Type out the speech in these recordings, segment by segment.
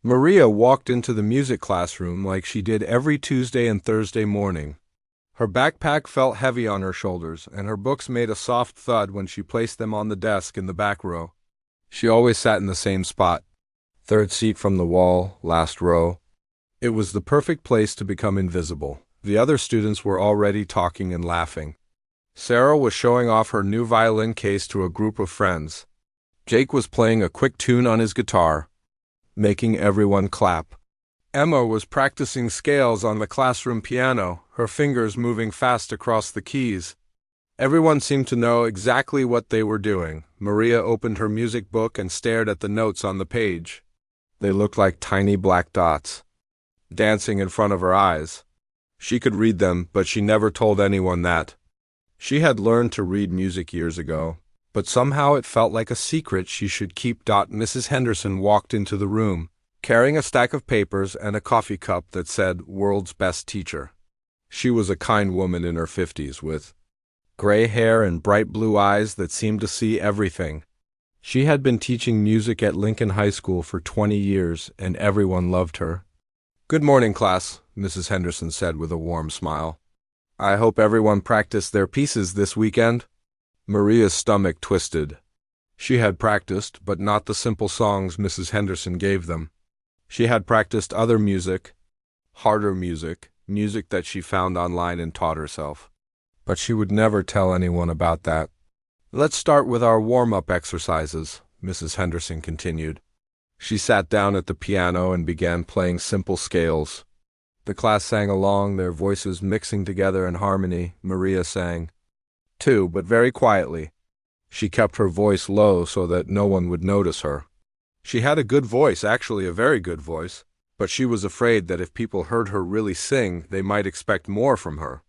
Maria walked into the music classroom like she did every Tuesday and Thursday morning. Her backpack felt heavy on her shoulders, and her books made a soft thud when she placed them on the desk in the back row. She always sat in the same spot, third seat from the wall, last row. It was the perfect place to become invisible. The other students were already talking and laughing. Sarah was showing off her new violin case to a group of friends. Jake was playing a quick tune on his guitar, making everyone clap. Emma was practicing scales on the classroom piano, her fingers moving fast across the keys. Everyone seemed to know exactly what they were doing. Maria opened her music book and stared at the notes on the page. They looked like tiny black dots, dancing in front of her eyes. She could read them, but she never told anyone that. She had learned to read music years ago, but somehow it felt like a secret she should keep. Mrs. Henderson walked into the room, carrying a stack of papers and a coffee cup that said "World's Best Teacher." She was a kind woman in her 50s, with gray hair and bright blue eyes that seemed to see everything. She had been teaching music at Lincoln High School for 20 years, and everyone loved her. "Good morning, class," Mrs. Henderson said with a warm smile. "I hope everyone practiced their pieces this weekend." Maria's stomach twisted. She had practiced, but not the simple songs Mrs. Henderson gave them. She had practiced other music, harder music, music that she found online and taught herself. But she would never tell anyone about that. "Let's start with our warm-up exercises," Mrs. Henderson continued. She sat down at the piano and began playing simple scales. The class sang along, their voices mixing together in harmony. Maria sang, too, but very quietly. She kept her voice low so that no one would notice her. She had a good voice, actually a very good voice, but she was afraid that if people heard her really sing, they might expect more from her.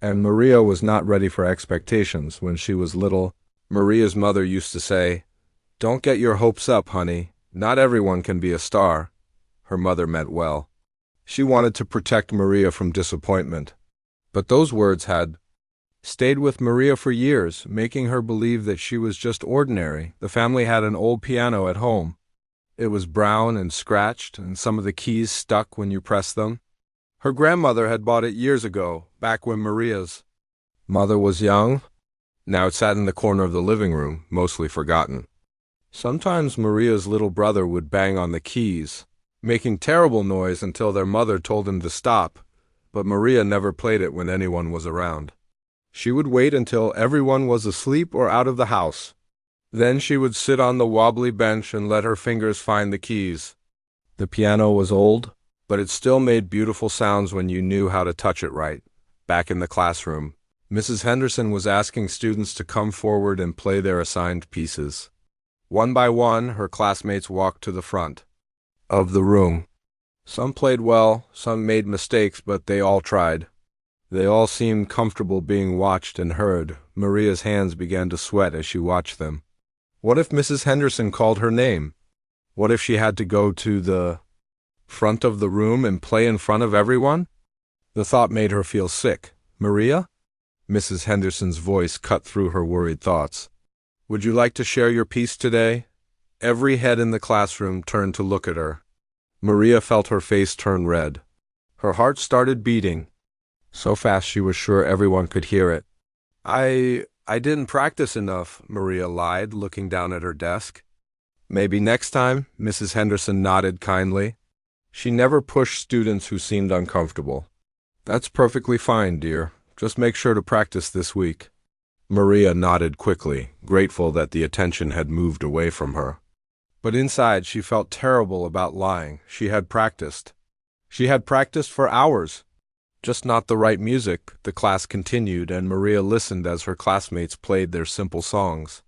And Maria was not ready for expectations. When she was little, Maria's mother used to say, "Don't get your hopes up, honey. Not everyone can be a star." Her mother meant well. She wanted to protect Maria from disappointment. But those words had stayed with Maria for years, making her believe that she was just ordinary. The family had an old piano at home. It was brown and scratched, and some of the keys stuck when you pressed them. Her grandmother had bought it years ago, back when Maria's mother was young. Now it sat in the corner of the living room, mostly forgotten. Sometimes Maria's little brother would bang on the keys, making terrible noise until their mother told him to stop, but Maria never played it when anyone was around. She would wait until everyone was asleep or out of the house. Then she would sit on the wobbly bench and let her fingers find the keys. The piano was old, but it still made beautiful sounds when you knew how to touch it right. Back in the classroom, Mrs. Henderson was asking students to come forward and play their assigned pieces. One by one, her classmates walked to the front of the room. Some played well, some made mistakes, but they all tried. They all seemed comfortable being watched and heard. Maria's hands began to sweat as she watched them. What if Mrs. Henderson called her name? What if she had to go to the front of the room and play in front of everyone? The thought made her feel sick. "Maria?" Mrs. Henderson's voice cut through her worried thoughts. "Would you like to share your piece today?" Every head in the classroom turned to look at her. Maria felt her face turn red. Her heart started beating, so fast she was sure everyone could hear it. I didn't practice enough," Maria lied, looking down at her desk. "Maybe next time," Mrs. Henderson nodded kindly. She never pushed students who seemed uncomfortable. "That's perfectly fine, dear. Just make sure to practice this week." Maria nodded quickly, grateful that the attention had moved away from her. But inside she felt terrible about lying. She had practiced. She had practiced for hours. Just not the right music. The class continued, and Maria listened as her classmates played their simple songs.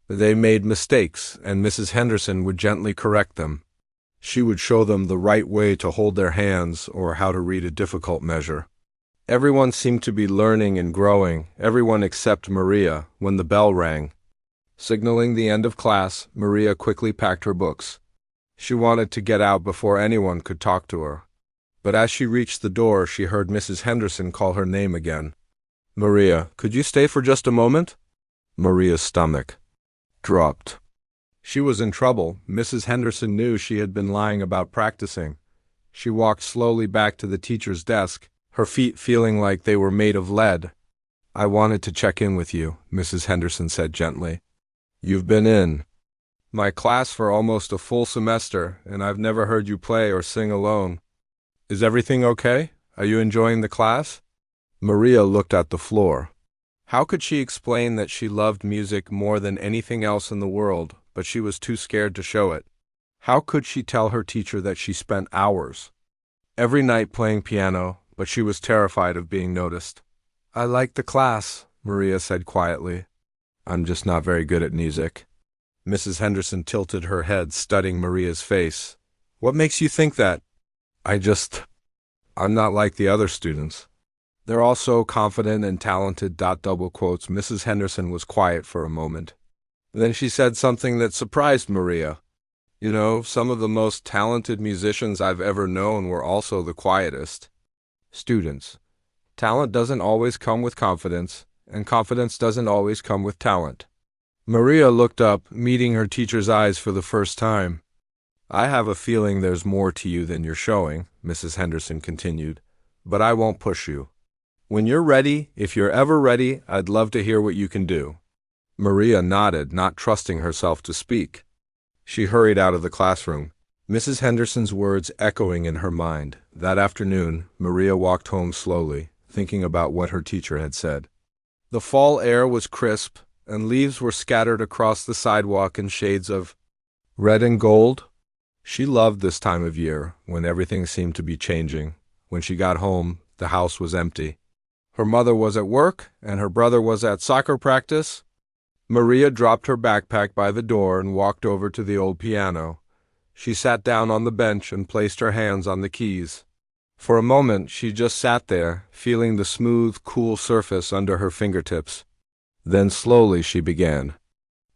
They made mistakes, and Mrs. Henderson would gently correct them. She would show them the right way to hold their hands or how to read a difficult measure. Everyone seemed to be learning and growing, everyone except Maria, when the bell rang. Signaling the end of class, Maria quickly packed her books. She wanted to get out before anyone could talk to her. But as she reached the door, she heard Mrs. Henderson call her name again. "Maria, could you stay for just a moment?" Maria's stomach dropped. She was in trouble. Mrs. Henderson knew she had been lying about practicing. She walked slowly back to the teacher's desk, her feet feeling like they were made of lead. "I wanted to check in with you," Mrs. Henderson said gently. "You've been in my class for almost a full semester, and I've never heard you play or sing alone. Is everything okay? Are you enjoying the class?" Maria looked at the floor. How could she explain that she loved music more than anything else in the world, but she was too scared to show it? How could she tell her teacher that she spent hours every night playing piano, but she was terrified of being noticed? "I like the class," Maria said quietly. "I'm just not very good at music." Mrs. Henderson tilted her head, studying Maria's face. "What makes you think that?" I'm not like the other students. They're all so confident and talented, double quotes. Mrs. Henderson was quiet for a moment. Then she said something that surprised Maria. "You know, some of the most talented musicians I've ever known were also the quietest." Students. Talent doesn't always come with confidence, and confidence doesn't always come with talent. Maria looked up, meeting her teacher's eyes for the first time. "I have a feeling there's more to you than you're showing," Mrs. Henderson continued, "but I won't push you. When you're ready, if you're ever ready, I'd love to hear what you can do." Maria nodded, not trusting herself to speak. She hurried out of the classroom, Mrs. Henderson's words echoing in her mind. That afternoon, Maria walked home slowly, thinking about what her teacher had said. The fall air was crisp, and leaves were scattered across the sidewalk in shades of red and gold. She loved this time of year, when everything seemed to be changing. When she got home, the house was empty. Her mother was at work, and her brother was at soccer practice. Maria dropped her backpack by the door and walked over to the old piano. She sat down on the bench and placed her hands on the keys. For a moment, she just sat there, feeling the smooth, cool surface under her fingertips. Then slowly she began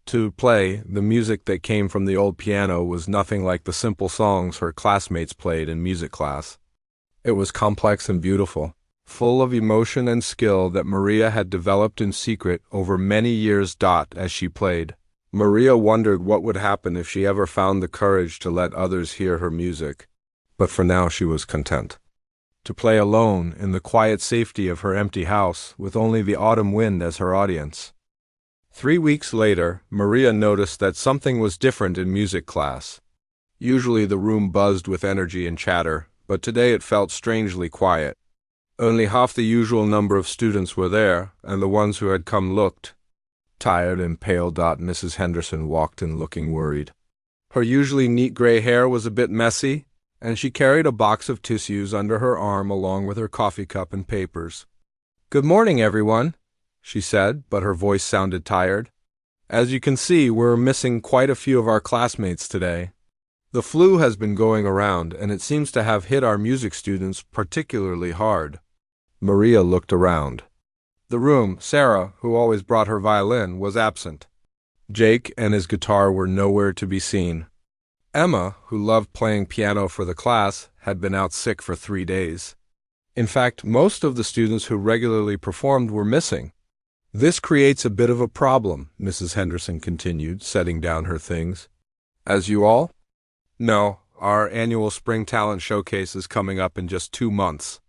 to play. The music that came from the old piano was nothing like the simple songs her classmates played in music class. It was complex and beautiful, full of emotion and skill that Maria had developed in secret over many years. As she played, Maria wondered what would happen if she ever found the courage to let others hear her music. But for now she was content to play alone in the quiet safety of her empty house, with only the autumn wind as her audience. 3 weeks later, Maria noticed that something was different in music class. Usually the room buzzed with energy and chatter, but today it felt strangely quiet. Only half the usual number of students were there, and the ones who had come looked tired and pale. Mrs. Henderson walked in looking worried. Her usually neat gray hair was a bit messy, and she carried a box of tissues under her arm along with her coffee cup and papers. "Good morning, everyone," she said, but her voice sounded tired. "As you can see, we're missing quite a few of our classmates today. The flu has been going around, and it seems to have hit our music students particularly hard." Maria looked around. The room, Sarah, who always brought her violin, was absent. Jake and his guitar were nowhere to be seen. Emma, who loved playing piano for the class, had been out sick for 3 days. In fact, most of the students who regularly performed were missing. "This creates a bit of a problem," Mrs. Henderson continued, setting down her things. "As you all know, our annual Spring Talent Showcase is coming up in just 2 months.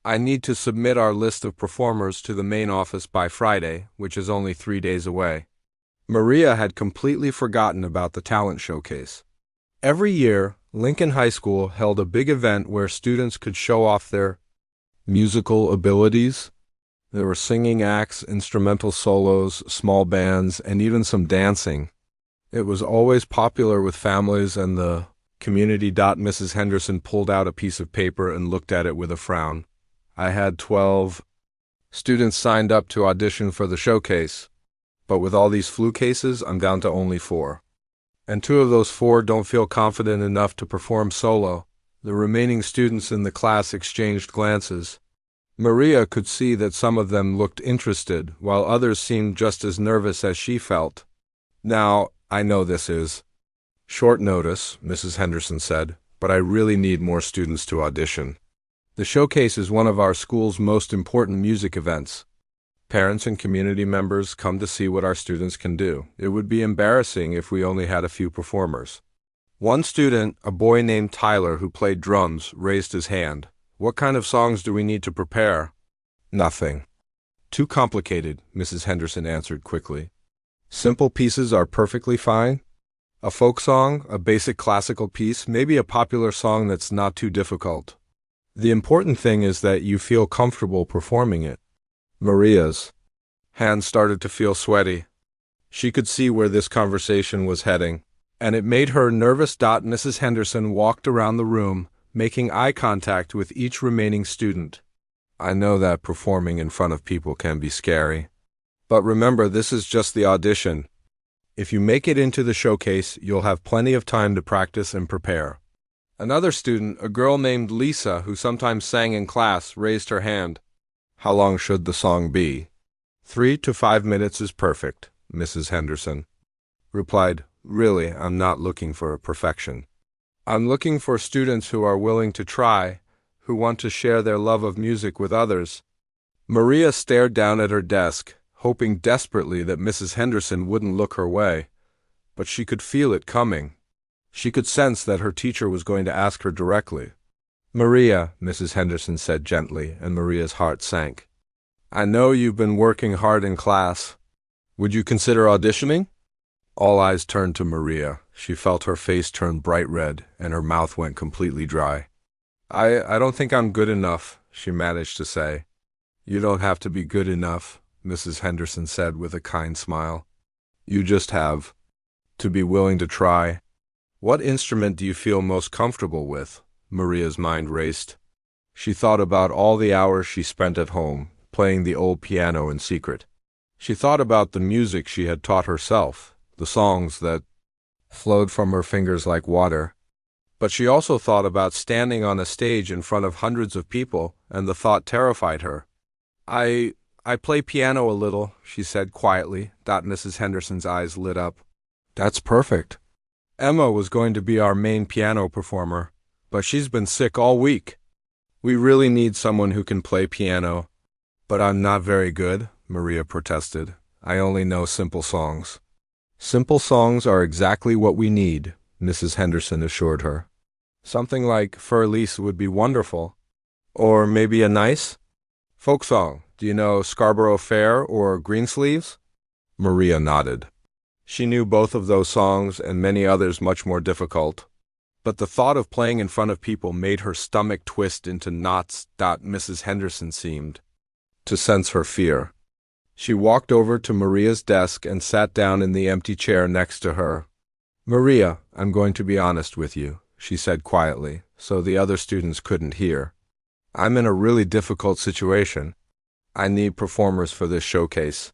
I need to submit our list of performers to the main office by Friday, which is only 3 days away." Maria had completely forgotten about the talent showcase. Every year, Lincoln High School held a big event where students could show off their musical abilities. There were singing acts, instrumental solos, small bands, and even some dancing. It was always popular with families and the community. Mrs. Henderson pulled out a piece of paper and looked at it with a frown. "I had 12 students signed up to audition for the showcase, but with all these flu cases, I'm down to only 4. And 2 of those 4 don't feel confident enough to perform solo." The remaining students in the class exchanged glances. Maria could see that some of them looked interested, while others seemed just as nervous as she felt. "Now, I know this is short notice," Mrs. Henderson said, "but I really need more students to audition. The showcase is one of our school's most important music events. Parents and community members come to see what our students can do. It would be embarrassing if we only had a few performers. One student, a boy named Tyler who played drums, raised his hand. What kind of songs do we need to prepare? Nothing. Too complicated, Mrs. Henderson answered quickly. Simple pieces are perfectly fine. A folk song, a basic classical piece, maybe a popular song that's not too difficult. The important thing is that you feel comfortable performing it. Maria's hands started to feel sweaty. She could see where this conversation was heading, and it made her nervous. Mrs. Henderson walked around the room, making eye contact with each remaining student. I know that performing in front of people can be scary. But remember, this is just the audition. If you make it into the showcase, you'll have plenty of time to practice and prepare. Another student, a girl named Lisa, who sometimes sang in class, raised her hand. How long should the song be? 3 to 5 minutes is perfect, Mrs. Henderson replied. Really, I'm not looking for perfection. I'm looking for students who are willing to try, who want to share their love of music with others. Maria stared down at her desk, hoping desperately that Mrs. Henderson wouldn't look her way, but she could feel it coming. She could sense that her teacher was going to ask her directly. Maria, Mrs. Henderson said gently, and Maria's heart sank. I know you've been working hard in class. Would you consider auditioning? All eyes turned to Maria. She felt her face turn bright red, and her mouth went completely dry. I don't think I'm good enough, she managed to say. You don't have to be good enough, Mrs. Henderson said with a kind smile. You just have to be willing to try. What instrument do you feel most comfortable with? Maria's mind raced. She thought about all the hours she spent at home, playing the old piano in secret. She thought about the music she had taught herself, the songs that flowed from her fingers like water. But she also thought about standing on a stage in front of hundreds of people, and the thought terrified her. I play piano a little, she said quietly. Mrs. Henderson's eyes lit up. That's perfect. Emma was going to be our main piano performer, but she's been sick all week. We really need someone who can play piano. But I'm not very good, Maria protested. I only know simple songs. Simple songs are exactly what we need, Mrs. Henderson assured her. Something like Für Elise would be wonderful. Or maybe a nice folk song. Do you know Scarborough Fair or Greensleeves? Maria nodded. She knew both of those songs and many others much more difficult. But the thought of playing in front of people made her stomach twist into knots. Mrs. Henderson seemed to sense her fear. She walked over to Maria's desk and sat down in the empty chair next to her. Maria, I'm going to be honest with you, she said quietly, so the other students couldn't hear. I'm in a really difficult situation. I need performers for this showcase,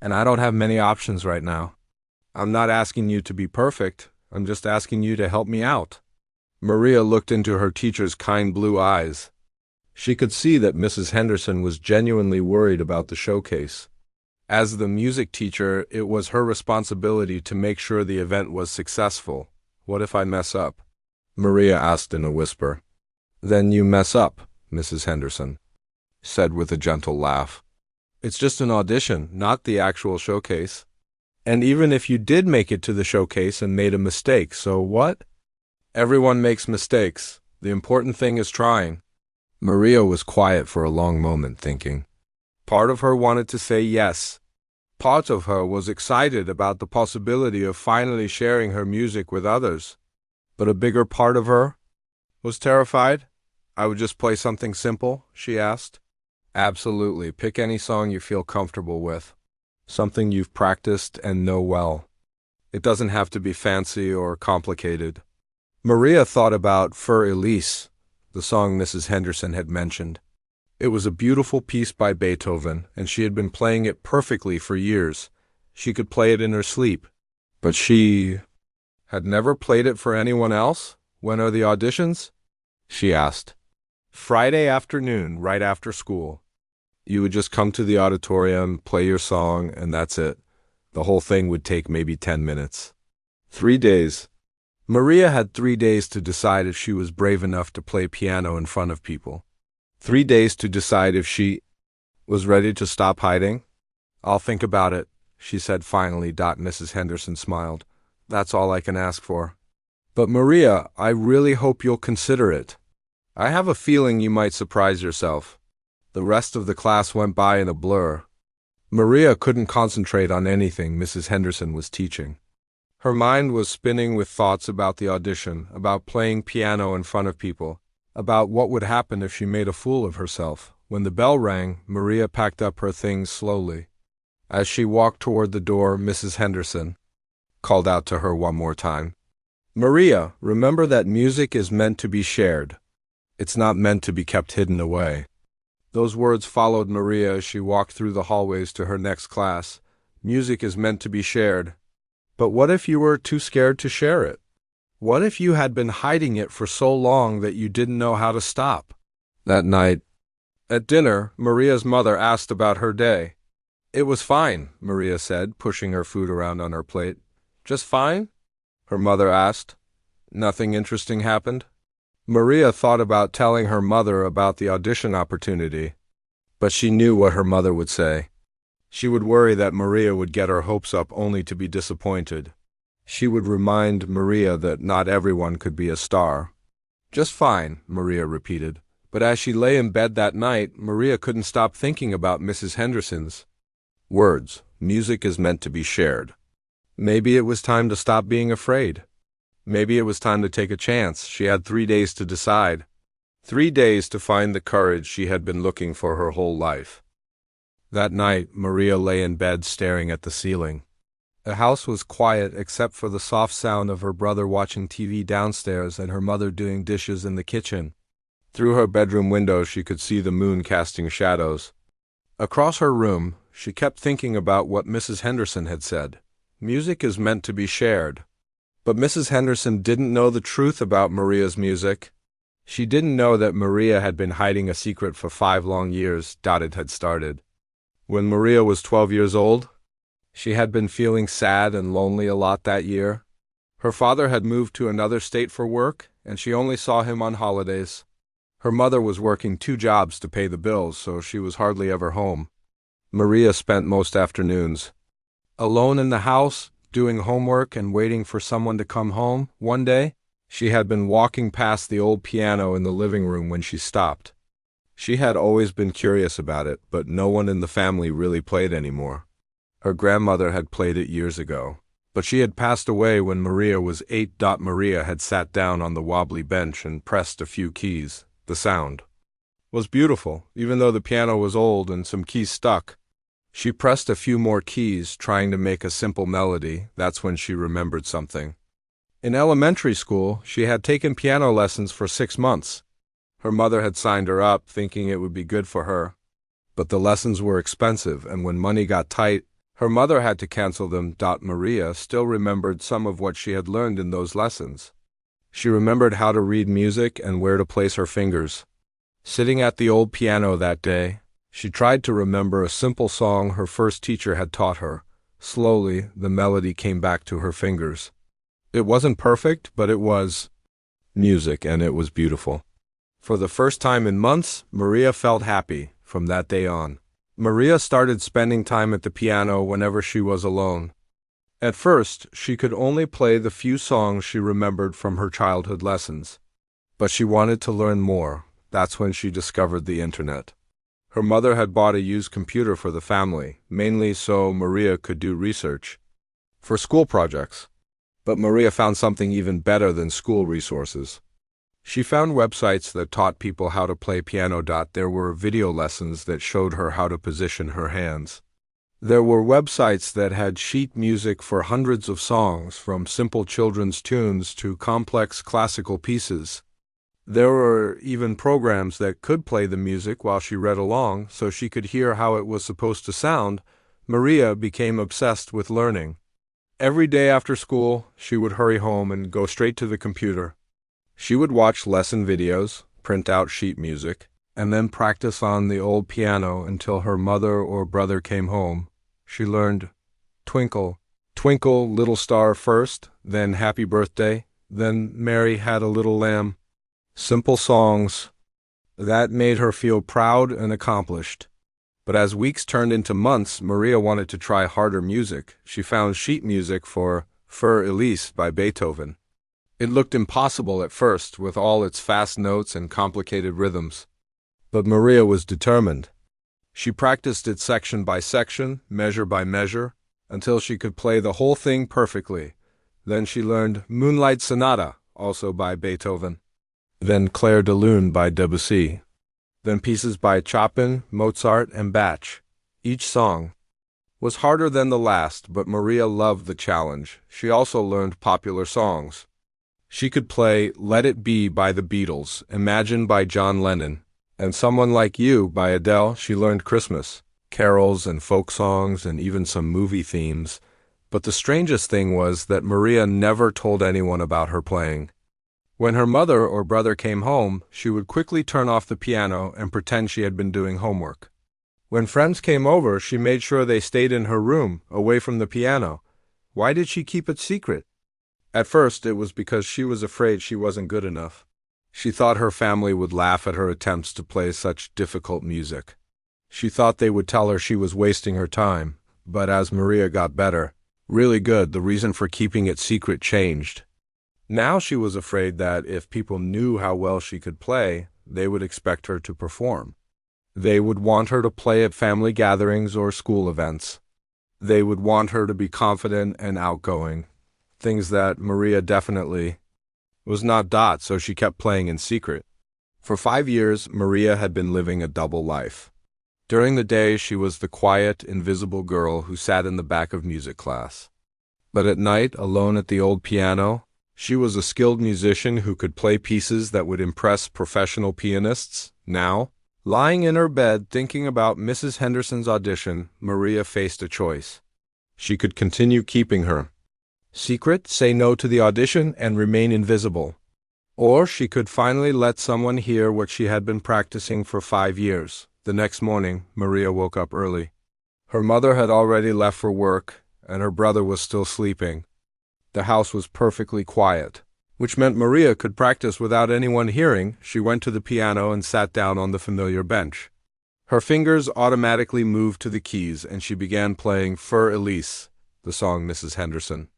and I don't have many options right now. I'm not asking you to be perfect. I'm just asking you to help me out. Maria looked into her teacher's kind blue eyes. She could see that Mrs. Henderson was genuinely worried about the showcase. As the music teacher, it was her responsibility to make sure the event was successful. What if I mess up? Maria asked in a whisper. Then you mess up, Mrs. Henderson said with a gentle laugh. It's just an audition, not the actual showcase. And even if you did make it to the showcase and made a mistake, so what? Everyone makes mistakes. The important thing is trying. Maria was quiet for a long moment, thinking. Part of her wanted to say yes. Part of her was excited about the possibility of finally sharing her music with others. But a bigger part of her was terrified. I would just play something simple, she asked. Absolutely. Pick any song you feel comfortable with. Something you've practiced and know well. It doesn't have to be fancy or complicated. Maria thought about Für Elise, the song Mrs. Henderson had mentioned. It was a beautiful piece by Beethoven, and she had been playing it perfectly for years. She could play it in her sleep. But she had never played it for anyone else? When are the auditions? She asked. Friday afternoon, right after school. You would just come to the auditorium, play your song, and that's it. The whole thing would take maybe 10 minutes. 3 days. Maria had 3 days to decide if she was brave enough to play piano in front of people. 3 days to decide if she Was ready to stop hiding? I'll think about it, she said finally. Mrs. Henderson smiled. That's all I can ask for. But Maria, I really hope you'll consider it. I have a feeling you might surprise yourself. The rest of the class went by in a blur. Maria couldn't concentrate on anything Mrs. Henderson was teaching. Her mind was spinning with thoughts about the audition, about playing piano in front of people, about what would happen if she made a fool of herself. When the bell rang, Maria packed up her things slowly. As she walked toward the door, Mrs. Henderson called out to her one more time. Maria, remember that music is meant to be shared. It's not meant to be kept hidden away. Those words followed Maria as she walked through the hallways to her next class. Music is meant to be shared. But what if you were too scared to share it? What if you had been hiding it for so long that you didn't know how to stop? That night, at dinner, Maria's mother asked about her day. It was fine, Maria said, pushing her food around on her plate. Just fine? Her mother asked. Nothing interesting happened? Maria thought about telling her mother about the audition opportunity, but she knew what her mother would say. She would worry that Maria would get her hopes up only to be disappointed. She would remind Maria that not everyone could be a star. Just fine, Maria repeated. But as she lay in bed that night, Maria couldn't stop thinking about Mrs. Henderson's words. Music is meant to be shared. Maybe it was time to stop being afraid. Maybe it was time to take a chance. She had 3 days to decide. 3 days to find the courage she had been looking for her whole life. That night, Maria lay in bed staring at the ceiling. The house was quiet except for the soft sound of her brother watching TV downstairs and her mother doing dishes in the kitchen. Through her bedroom window, she could see the moon casting shadows. Across her room, she kept thinking about what Mrs. Henderson had said. Music is meant to be shared. But Mrs. Henderson didn't know the truth about Maria's music. She didn't know that Maria had been hiding a secret for 5 long years. It had started when Maria was 12 years old. She had been feeling sad and lonely a lot that year. Her father had moved to another state for work, and she only saw him on holidays. Her mother was working 2 jobs to pay the bills, so she was hardly ever home. Maria spent most afternoons alone in the house, doing homework and waiting for someone to come home. One day, she had been walking past the old piano in the living room when she stopped. She had always been curious about it, but no one in the family really played anymore. Her grandmother had played it years ago, but she had passed away when Maria was 8. Maria had sat down on the wobbly bench and pressed a few keys. The sound was beautiful, even though the piano was old and some keys stuck. She pressed a few more keys, trying to make a simple melody. That's when she remembered something. In elementary school, she had taken piano lessons for 6 months. Her mother had signed her up, thinking it would be good for her. But the lessons were expensive, and when money got tight, her mother had to cancel them. Maria still remembered some of what she had learned in those lessons. She remembered how to read music and where to place her fingers. Sitting at the old piano that day, she tried to remember a simple song her first teacher had taught her. Slowly, the melody came back to her fingers. It wasn't perfect, but it was music, and it was beautiful. For the first time in months, Maria felt happy. From that day on, Maria started spending time at the piano whenever she was alone. At first, she could only play the few songs she remembered from her childhood lessons. But she wanted to learn more. That's when she discovered the internet. Her mother had bought a used computer for the family, mainly so Maria could do research for school projects. But Maria found something even better than school resources. She found websites that taught people how to play piano. There were video lessons that showed her how to position her hands. There were websites that had sheet music for hundreds of songs, from simple children's tunes to complex classical pieces. There were even programs that could play the music while she read along, so she could hear how it was supposed to sound. Maria became obsessed with learning. Every day after school, she would hurry home and go straight to the computer. She would watch lesson videos, print out sheet music, and then practice on the old piano until her mother or brother came home. She learned Twinkle, Twinkle, Little Star first, then Happy Birthday, then Mary Had a Little Lamb. Simple songs that made her feel proud and accomplished. But as weeks turned into months, Maria wanted to try harder music. She found sheet music for Für Elise by Beethoven. It looked impossible at first, with all its fast notes and complicated rhythms. But Maria was determined. She practiced it section by section, measure by measure, until she could play the whole thing perfectly. Then she learned Moonlight Sonata, also by Beethoven. Then Clair de Lune by Debussy. Then pieces by Chopin, Mozart, and Bach. Each song was harder than the last, but Maria loved the challenge. She also learned popular songs. She could play Let It Be by the Beatles, Imagine by John Lennon, and Someone Like You by Adele. She learned Christmas, carols and folk songs, and even some movie themes. But the strangest thing was that Maria never told anyone about her playing. When her mother or brother came home, she would quickly turn off the piano and pretend she had been doing homework. When friends came over, she made sure they stayed in her room, away from the piano. Why did she keep it secret? At first, it was because she was afraid she wasn't good enough. She thought her family would laugh at her attempts to play such difficult music. She thought they would tell her she was wasting her time. But as Maria got better, really good, the reason for keeping it secret changed. Now she was afraid that if people knew how well she could play, they would expect her to perform. They would want her to play at family gatherings or school events. They would want her to be confident and outgoing. Things that Maria definitely was not. So she kept playing in secret. For 5 years, Maria had been living a double life. During the day, she was the quiet, invisible girl who sat in the back of music class. But at night, alone at the old piano, she was a skilled musician who could play pieces that would impress professional pianists. Now, lying in her bed thinking about Mrs. Henderson's audition, Maria faced a choice. She could continue keeping her secret, say no to the audition, and remain invisible. Or she could finally let someone hear what she had been practicing for 5 years. The next morning, Maria woke up early. Her mother had already left for work, and her brother was still sleeping. The house was perfectly quiet, which meant Maria could practice without anyone hearing. She went to the piano and sat down on the familiar bench. Her fingers automatically moved to the keys, and she began playing Für Elise, the song Mrs. Henderson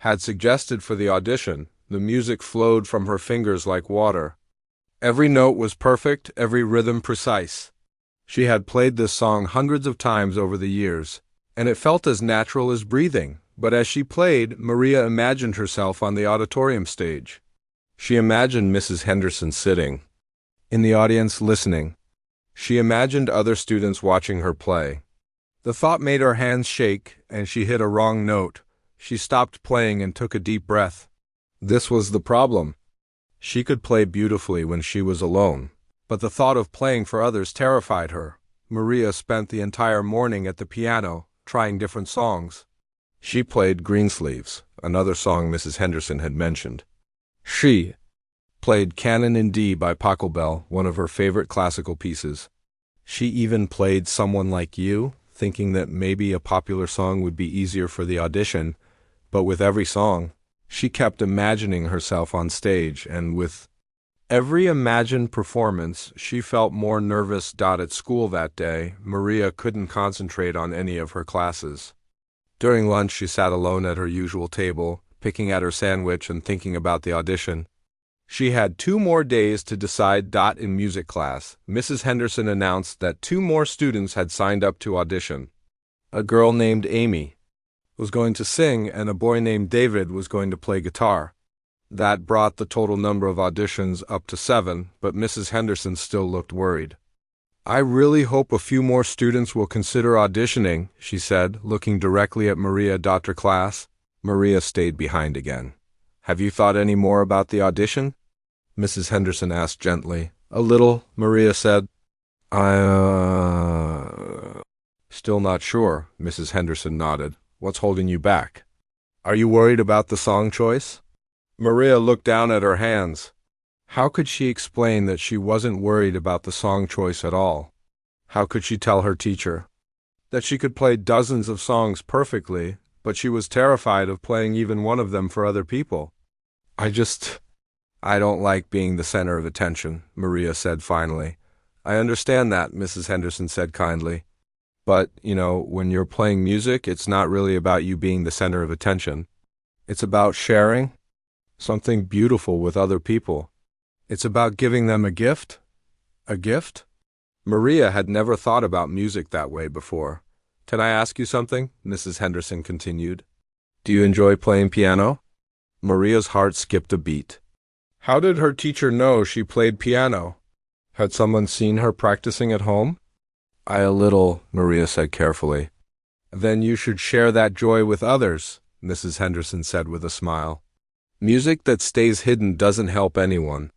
had suggested for the audition. The music flowed from her fingers like water. Every note was perfect, every rhythm precise. She had played this song hundreds of times over the years, and it felt as natural as breathing. But as she played, Maria imagined herself on the auditorium stage. She imagined Mrs. Henderson sitting in the audience listening. She imagined other students watching her play. The thought made her hands shake, and she hit a wrong note. She stopped playing and took a deep breath. This was the problem. She could play beautifully when she was alone, but the thought of playing for others terrified her. Maria spent the entire morning at the piano, trying different songs. She played Greensleeves, another song Mrs. Henderson had mentioned. She played Canon in D by Pachelbel, one of her favorite classical pieces. She even played Someone Like You, thinking that maybe a popular song would be easier for the audition. But with every song, she kept imagining herself on stage, and with every imagined performance, she felt more nervous. At school that day, Maria couldn't concentrate on any of her classes. During lunch, she sat alone at her usual table, picking at her sandwich and thinking about the audition. She had 2 more days to decide. In music class, Mrs. Henderson announced that 2 more students had signed up to audition. A girl named Amy was going to sing, and a boy named David was going to play guitar. That brought the total number of auditions up to 7, but Mrs. Henderson still looked worried. I really hope a few more students will consider auditioning, she said, looking directly at Maria. Class. Maria stayed behind again. Have you thought any more about the audition? Mrs. Henderson asked gently. A little, Maria said. Still not sure, Mrs. Henderson nodded. What's holding you back? Are you worried about the song choice? Maria looked down at her hands. How could she explain that she wasn't worried about the song choice at all? How could she tell her teacher that she could play dozens of songs perfectly, but she was terrified of playing even one of them for other people? I don't like being the center of attention, Maria said finally. I understand that, Mrs. Henderson said kindly. But, when you're playing music, it's not really about you being the center of attention. It's about sharing something beautiful with other people. It's about giving them a gift. A gift? Maria had never thought about music that way before. "Can I ask you something?" Mrs. Henderson continued. "Do you enjoy playing piano?" Maria's heart skipped a beat. How did her teacher know she played piano? Had someone seen her practicing at home? A little," Maria said carefully. "Then you should share that joy with others," Mrs. Henderson said with a smile. "Music that stays hidden doesn't help anyone.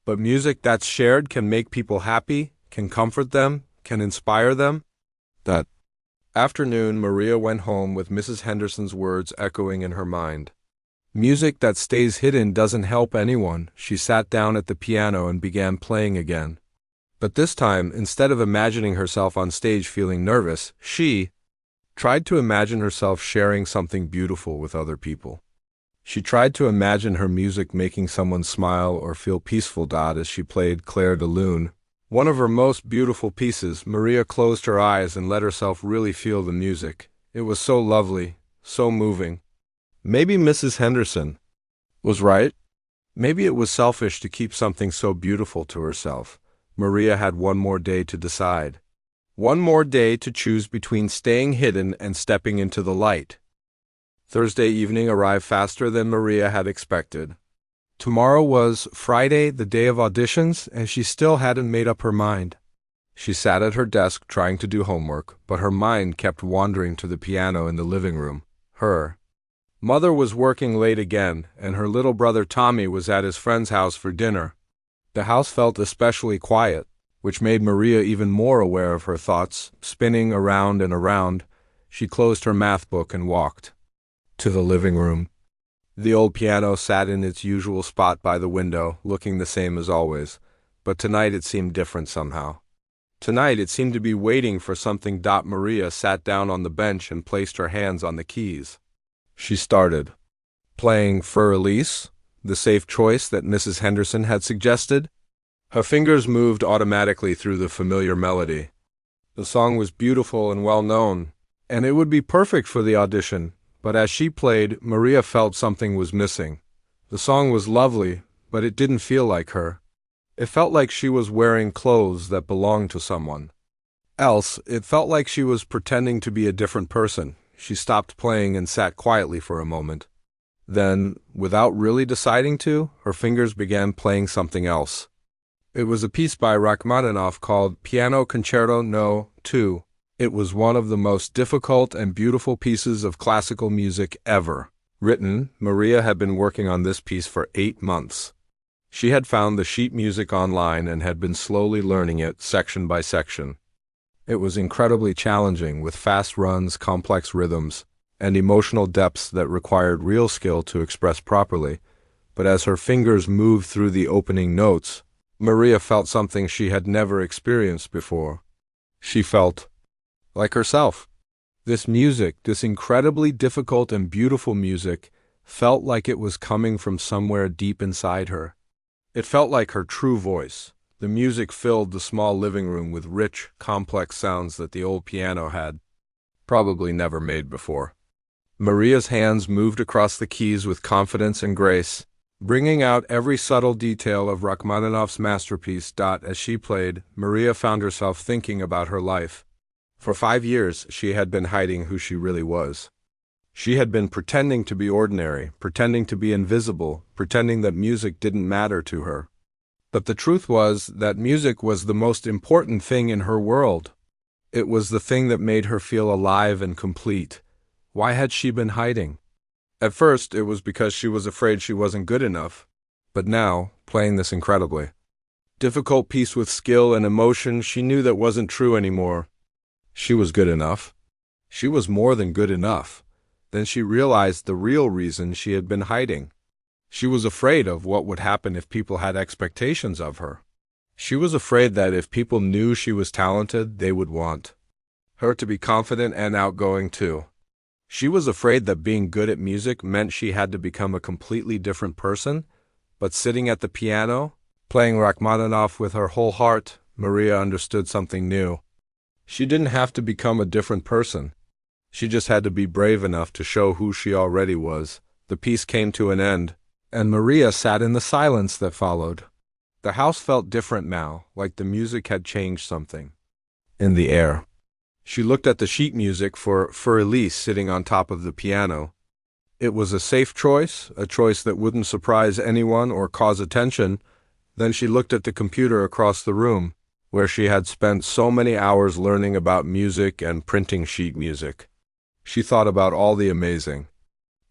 But music that's shared can make people happy, can comfort them, can inspire them." That afternoon, Maria went home with Mrs. Henderson's words echoing in her mind. Music that stays hidden doesn't help anyone. She sat down at the piano and began playing again. But this time, instead of imagining herself on stage feeling nervous, she tried to imagine herself sharing something beautiful with other people. She tried to imagine her music making someone smile or feel peaceful. As she played Clair de Lune, one of her most beautiful pieces, Maria closed her eyes and let herself really feel the music. It was so lovely, so moving. Maybe Mrs. Henderson was right. Maybe it was selfish to keep something so beautiful to herself. Maria had one more day to decide. One more day to choose between staying hidden and stepping into the light. Thursday evening arrived faster than Maria had expected. Tomorrow was Friday, the day of auditions, and she still hadn't made up her mind. She sat at her desk trying to do homework, but her mind kept wandering to the piano in the living room. Her mother was working late again, and her little brother Tommy was at his friend's house for dinner. The house felt especially quiet, which made Maria even more aware of her thoughts, spinning around and around. She closed her math book and walked to the living room. The old piano sat in its usual spot by the window, looking the same as always, but tonight it seemed different somehow. Tonight it seemed to be waiting for something. Maria sat down on the bench and placed her hands on the keys. She started playing Für Elise, the safe choice that Mrs. Henderson had suggested. Her fingers moved automatically through the familiar melody. The song was beautiful and well known, and it would be perfect for the audition. But as she played, Maria felt something was missing. The song was lovely, but it didn't feel like her. It felt like she was wearing clothes that belonged to someone else. It felt like she was pretending to be a different person. She stopped playing and sat quietly for a moment. Then, without really deciding to, her fingers began playing something else. It was a piece by Rachmaninoff called Piano Concerto No. 2. It was one of the most difficult and beautiful pieces of classical music ever written. Maria had been working on this piece for 8 months. She had found the sheet music online and had been slowly learning it section by section. It was incredibly challenging, with fast runs, complex rhythms, and emotional depths that required real skill to express properly. But as her fingers moved through the opening notes, Maria felt something she had never experienced before. She felt like herself. This music, this incredibly difficult and beautiful music, felt like it was coming from somewhere deep inside her. It felt like her true voice. The music filled the small living room with rich, complex sounds that the old piano had probably never made before. Maria's hands moved across the keys with confidence and grace, bringing out every subtle detail of Rachmaninoff's masterpiece. As she played, Maria found herself thinking about her life. For 5 years, she had been hiding who she really was. She had been pretending to be ordinary, pretending to be invisible, pretending that music didn't matter to her. But the truth was that music was the most important thing in her world. It was the thing that made her feel alive and complete. Why had she been hiding? At first, it was because she was afraid she wasn't good enough. But now, playing this incredibly difficult piece with skill and emotion, she knew that wasn't true anymore. She was good enough. She was more than good enough. Then she realized the real reason she had been hiding. She was afraid of what would happen if people had expectations of her. She was afraid that if people knew she was talented, they would want her to be confident and outgoing too. She was afraid that being good at music meant she had to become a completely different person. But sitting at the piano, playing Rachmaninoff with her whole heart, Maria understood something new. She didn't have to become a different person. She just had to be brave enough to show who she already was. The piece came to an end, and Maria sat in the silence that followed. The house felt different now, like the music had changed something. In the air. She looked at the sheet music for Elise sitting on top of the piano. It was a safe choice, a choice that wouldn't surprise anyone or cause attention. Then she looked at the computer across the room, where she had spent so many hours learning about music and printing sheet music. She thought about all the amazing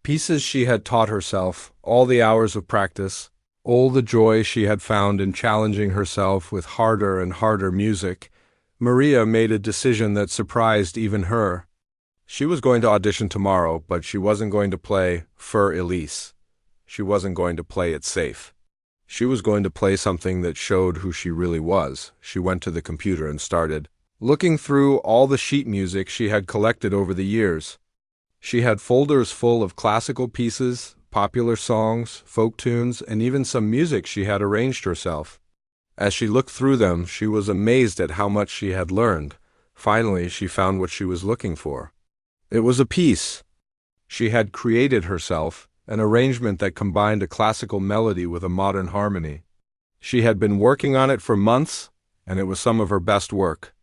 pieces she had taught herself, all the hours of practice, all the joy she had found in challenging herself with harder and harder music. Maria made a decision that surprised even her. She was going to audition tomorrow, but she wasn't going to play For Elise. She wasn't going to play it safe. She was going to play something that showed who she really was. She went to the computer and started looking through all the sheet music she had collected over the years. She had folders full of classical pieces, popular songs, folk tunes, and even some music she had arranged herself. As she looked through them, she was amazed at how much she had learned. Finally, she found what she was looking for. It was a piece she had created herself, an arrangement that combined a classical melody with a modern harmony. She had been working on it for months, and it was some of her best work.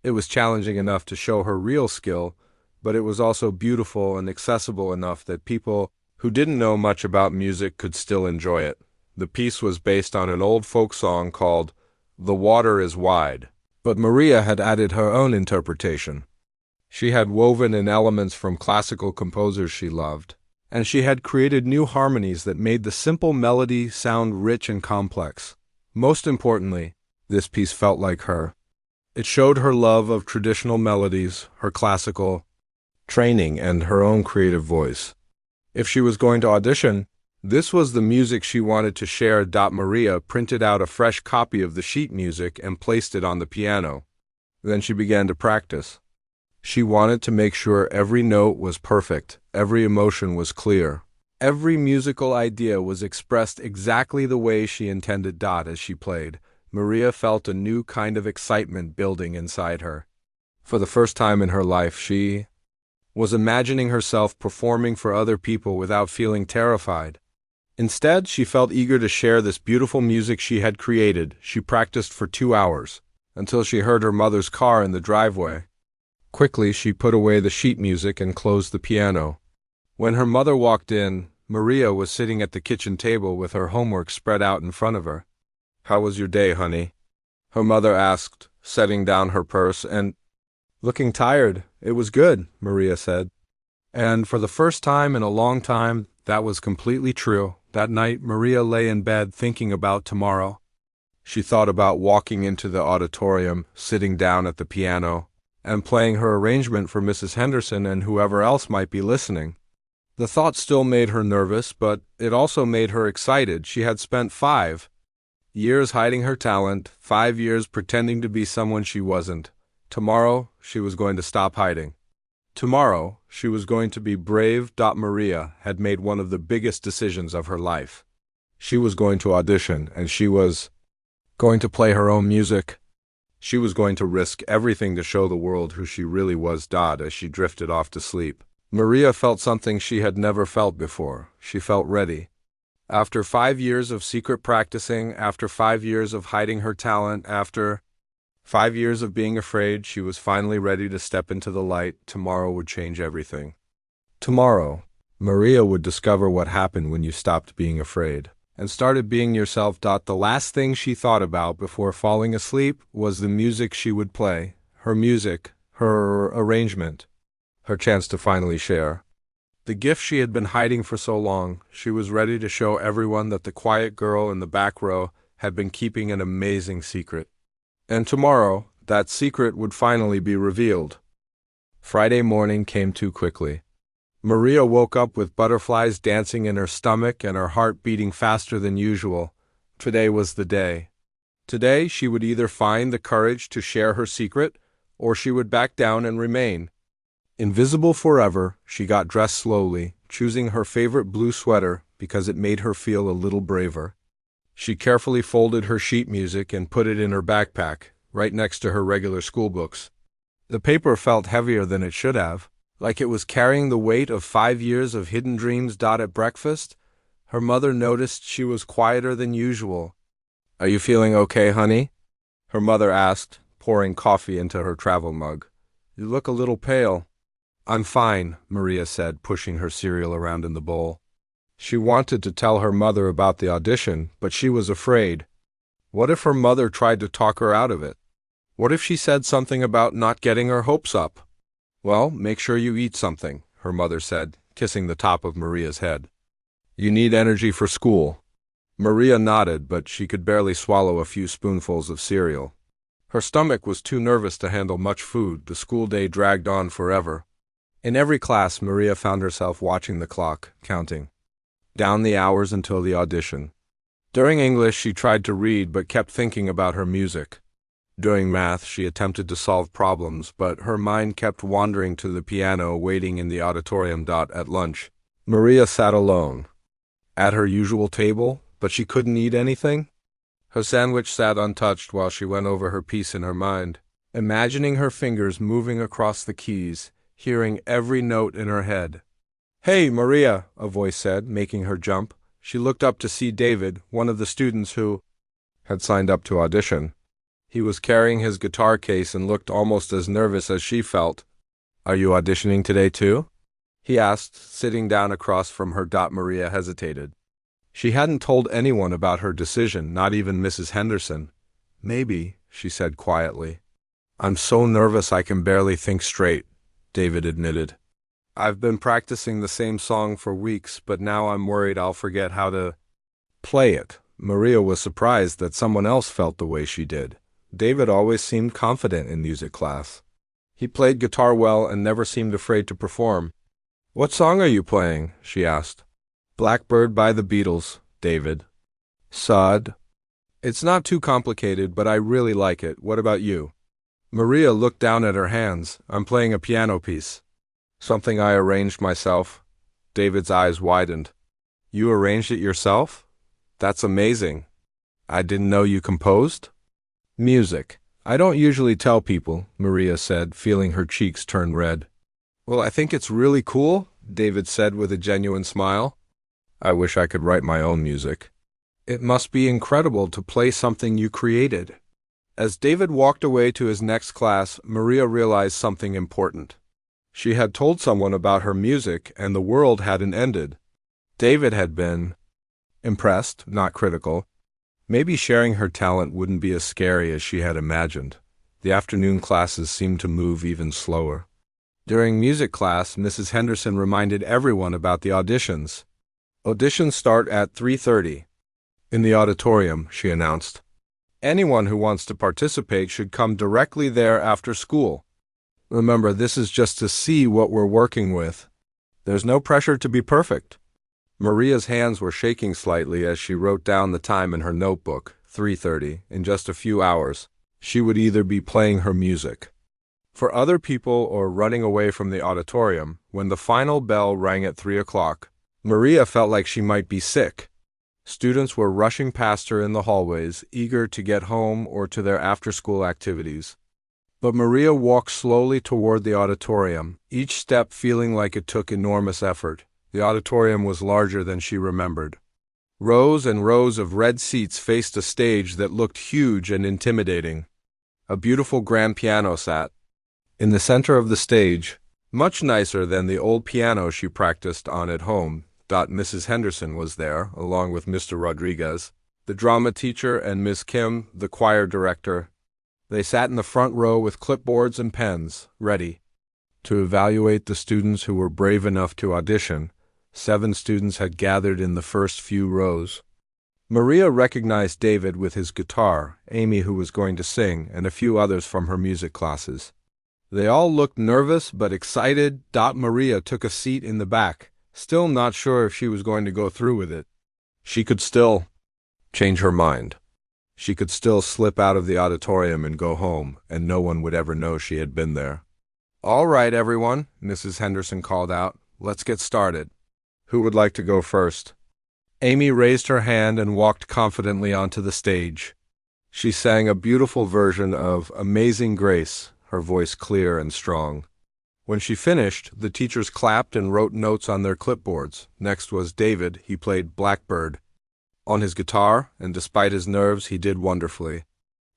It was challenging enough to show her real skill, but it was also beautiful and accessible enough that people who didn't know much about music could still enjoy it. The piece was based on an old folk song called The Water is Wide, but Maria had added her own interpretation. She had woven in elements from classical composers she loved, and she had created new harmonies that made the simple melody sound rich and complex. Most importantly, this piece felt like her. It showed her love of traditional melodies, her classical training, and her own creative voice. If she was going to audition, this was the music she wanted to share. Maria printed out a fresh copy of the sheet music and placed it on the piano. Then she began to practice. She wanted to make sure every note was perfect, every emotion was clear. Every musical idea was expressed exactly the way she intended. As she played, Maria felt a new kind of excitement building inside her. For the first time in her life, she was imagining herself performing for other people without feeling terrified. Instead, she felt eager to share this beautiful music she had created. She practiced for 2 hours, until she heard her mother's car in the driveway. Quickly, she put away the sheet music and closed the piano. When her mother walked in, Maria was sitting at the kitchen table with her homework spread out in front of her. "How was your day, honey?" her mother asked, setting down her purse and looking tired. "It was good," Maria said. And for the first time in a long time, that was completely true. That night, Maria lay in bed thinking about tomorrow. She thought about walking into the auditorium, sitting down at the piano, and playing her arrangement for Mrs. Henderson and whoever else might be listening. The thought still made her nervous, but it also made her excited. She had spent 5 years hiding her talent, 5 years pretending to be someone she wasn't. Tomorrow, she was going to stop hiding. Tomorrow, she was going to be brave. Maria had made one of the biggest decisions of her life. She was going to audition, and she was going to play her own music. She was going to risk everything to show the world who she really was. As she drifted off to sleep, Maria felt something she had never felt before. She felt ready. After 5 years of secret practicing, after 5 years of hiding her talent, after 5 years of being afraid, she was finally ready to step into the light. Tomorrow would change everything. Tomorrow, Maria would discover what happened when you stopped being afraid and started being yourself. The last thing she thought about before falling asleep was the music she would play, her music, her arrangement, her chance to finally share the gift she had been hiding for so long. She was ready to show everyone that the quiet girl in the back row had been keeping an amazing secret. And tomorrow, that secret would finally be revealed. Friday morning came too quickly. Maria woke up with butterflies dancing in her stomach and her heart beating faster than usual. Today was the day. Today, she would either find the courage to share her secret, or she would back down and remain invisible forever. She got dressed slowly, choosing her favorite blue sweater because it made her feel a little braver. She carefully folded her sheet music and put it in her backpack, right next to her regular school books. The paper felt heavier than it should have, like it was carrying the weight of 5 years of hidden dreams. At breakfast, her mother noticed she was quieter than usual. "Are you feeling okay, honey?" her mother asked, pouring coffee into her travel mug. "You look a little pale." "I'm fine," Maria said, pushing her cereal around in the bowl. She wanted to tell her mother about the audition, but she was afraid. What if her mother tried to talk her out of it? What if she said something about not getting her hopes up? "Well, make sure you eat something," her mother said, kissing the top of Maria's head. "You need energy for school." Maria nodded, but she could barely swallow a few spoonfuls of cereal. Her stomach was too nervous to handle much food. The school day dragged on forever. In every class, Maria found herself watching the clock, counting down the hours until the audition. During English, she tried to read but kept thinking about her music. During math, she attempted to solve problems, but her mind kept wandering to the piano waiting in the auditorium. At lunch, Maria sat alone at her usual table, but she couldn't eat anything. Her sandwich sat untouched while she went over her piece in her mind, imagining her fingers moving across the keys, hearing every note in her head. "Hey, Maria," a voice said, making her jump. She looked up to see David, one of the students who had signed up to audition. He was carrying his guitar case and looked almost as nervous as she felt. "Are you auditioning today too?" he asked, sitting down across from her. Maria hesitated. She hadn't told anyone about her decision, not even Mrs. Henderson. "Maybe," she said quietly. "I'm so nervous I can barely think straight," David admitted. "I've been practicing the same song for weeks, but now I'm worried I'll forget how to play it." Maria was surprised that someone else felt the way she did. David always seemed confident in music class. He played guitar well and never seemed afraid to perform. "What song are you playing?" she asked. "Blackbird by the Beatles," David said. "It's not too complicated, but I really like it. What about you?" Maria looked down at her hands. "I'm playing a piano piece. Something I arranged myself." David's eyes widened. "You arranged it yourself? That's amazing. I didn't know you composed?" "Music. I don't usually tell people," Maria said, feeling her cheeks turn red. "Well, I think it's really cool," David said with a genuine smile. "I wish I could write my own music." "It must be incredible to play something you created." As David walked away to his next class, Maria realized something important. She had told someone about her music, and the world hadn't ended. David had been impressed, not critical. Maybe sharing her talent wouldn't be as scary as she had imagined. The afternoon classes seemed to move even slower. During music class, Mrs. Henderson reminded everyone about the auditions. "Auditions start at 3:30. In the auditorium," she announced. "Anyone who wants to participate should come directly there after school. Remember, this is just to see what we're working with. There's no pressure to be perfect." Maria's hands were shaking slightly as she wrote down the time in her notebook, 3:30. In just a few hours, she would either be playing her music for other people or running away from the auditorium. When the final bell rang at 3 o'clock, Maria felt like she might be sick. Students were rushing past her in the hallways, eager to get home or to their after-school activities. But Maria walked slowly toward the auditorium, each step feeling like it took enormous effort. The auditorium was larger than she remembered. Rows and rows of red seats faced a stage that looked huge and intimidating. A beautiful grand piano sat in the center of the stage, much nicer than the old piano she practiced on at home. Mrs. Henderson was there, along with Mr. Rodriguez, the drama teacher, and Miss Kim, the choir director. They sat in the front row with clipboards and pens, ready to evaluate the students who were brave enough to audition. 7 students had gathered in the first few rows. Maria recognized David with his guitar, Amy who was going to sing, and a few others from her music classes. They all looked nervous but excited. Maria took a seat in the back, still not sure if she was going to go through with it. She could still change her mind. She could still slip out of the auditorium and go home, and no one would ever know she had been there. "All right, everyone," Mrs. Henderson called out. "Let's get started. Who would like to go first?" Amy raised her hand and walked confidently onto the stage. She sang a beautiful version of Amazing Grace, her voice clear and strong. When she finished, the teachers clapped and wrote notes on their clipboards. Next was David. He played Blackbird on his guitar, and despite his nerves, he did wonderfully.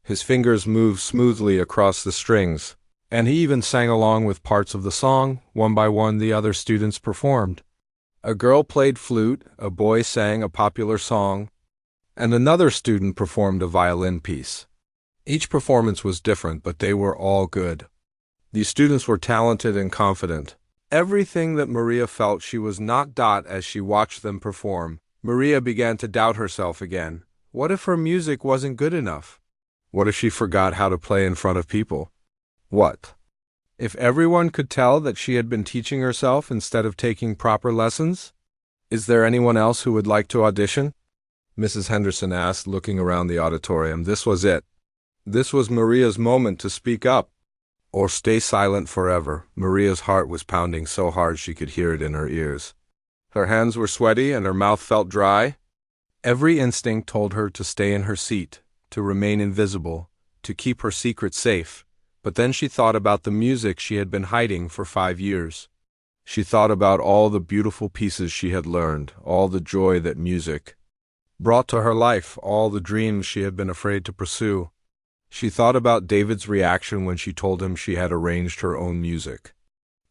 His fingers moved smoothly across the strings, and he even sang along with parts of the song. One by one, the other students performed. A girl played flute, a boy sang a popular song, and another student performed a violin piece. Each performance was different, but they were all good. These students were talented and confident. Everything that Maria felt she was not. As she watched them perform, Maria began to doubt herself again. What if her music wasn't good enough? What if she forgot how to play in front of people? What if everyone could tell that she had been teaching herself instead of taking proper lessons? Is there anyone else who would like to audition? Mrs. Henderson asked, looking around the auditorium. This was it. This was Maria's moment to speak up, or stay silent forever. Maria's heart was pounding so hard she could hear it in her ears. Her hands were sweaty and her mouth felt dry. Every instinct told her to stay in her seat, to remain invisible, to keep her secret safe. But then she thought about the music she had been hiding for 5 years. She thought about all the beautiful pieces she had learned, all the joy that music brought to her life, all the dreams she had been afraid to pursue. She thought about David's reaction when she told him she had arranged her own music.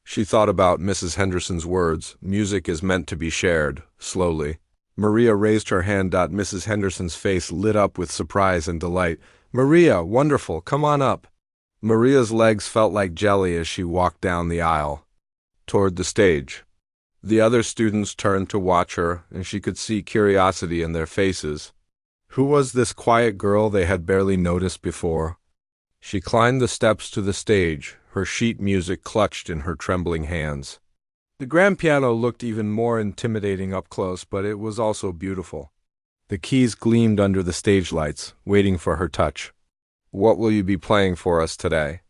She thought about Mrs. Henderson's words, music is meant to be shared. Slowly, Maria raised her hand. Mrs. Henderson's face lit up with surprise and delight. Maria, wonderful, come on up. Maria's legs felt like jelly as she walked down the aisle toward the stage. The other students turned to watch her, and she could see curiosity in their faces. Who was this quiet girl they had barely noticed before? She climbed the steps to the stage, her sheet music clutched in her trembling hands. The grand piano looked even more intimidating up close, but it was also beautiful. The keys gleamed under the stage lights, waiting for her touch. What will you be playing for us today?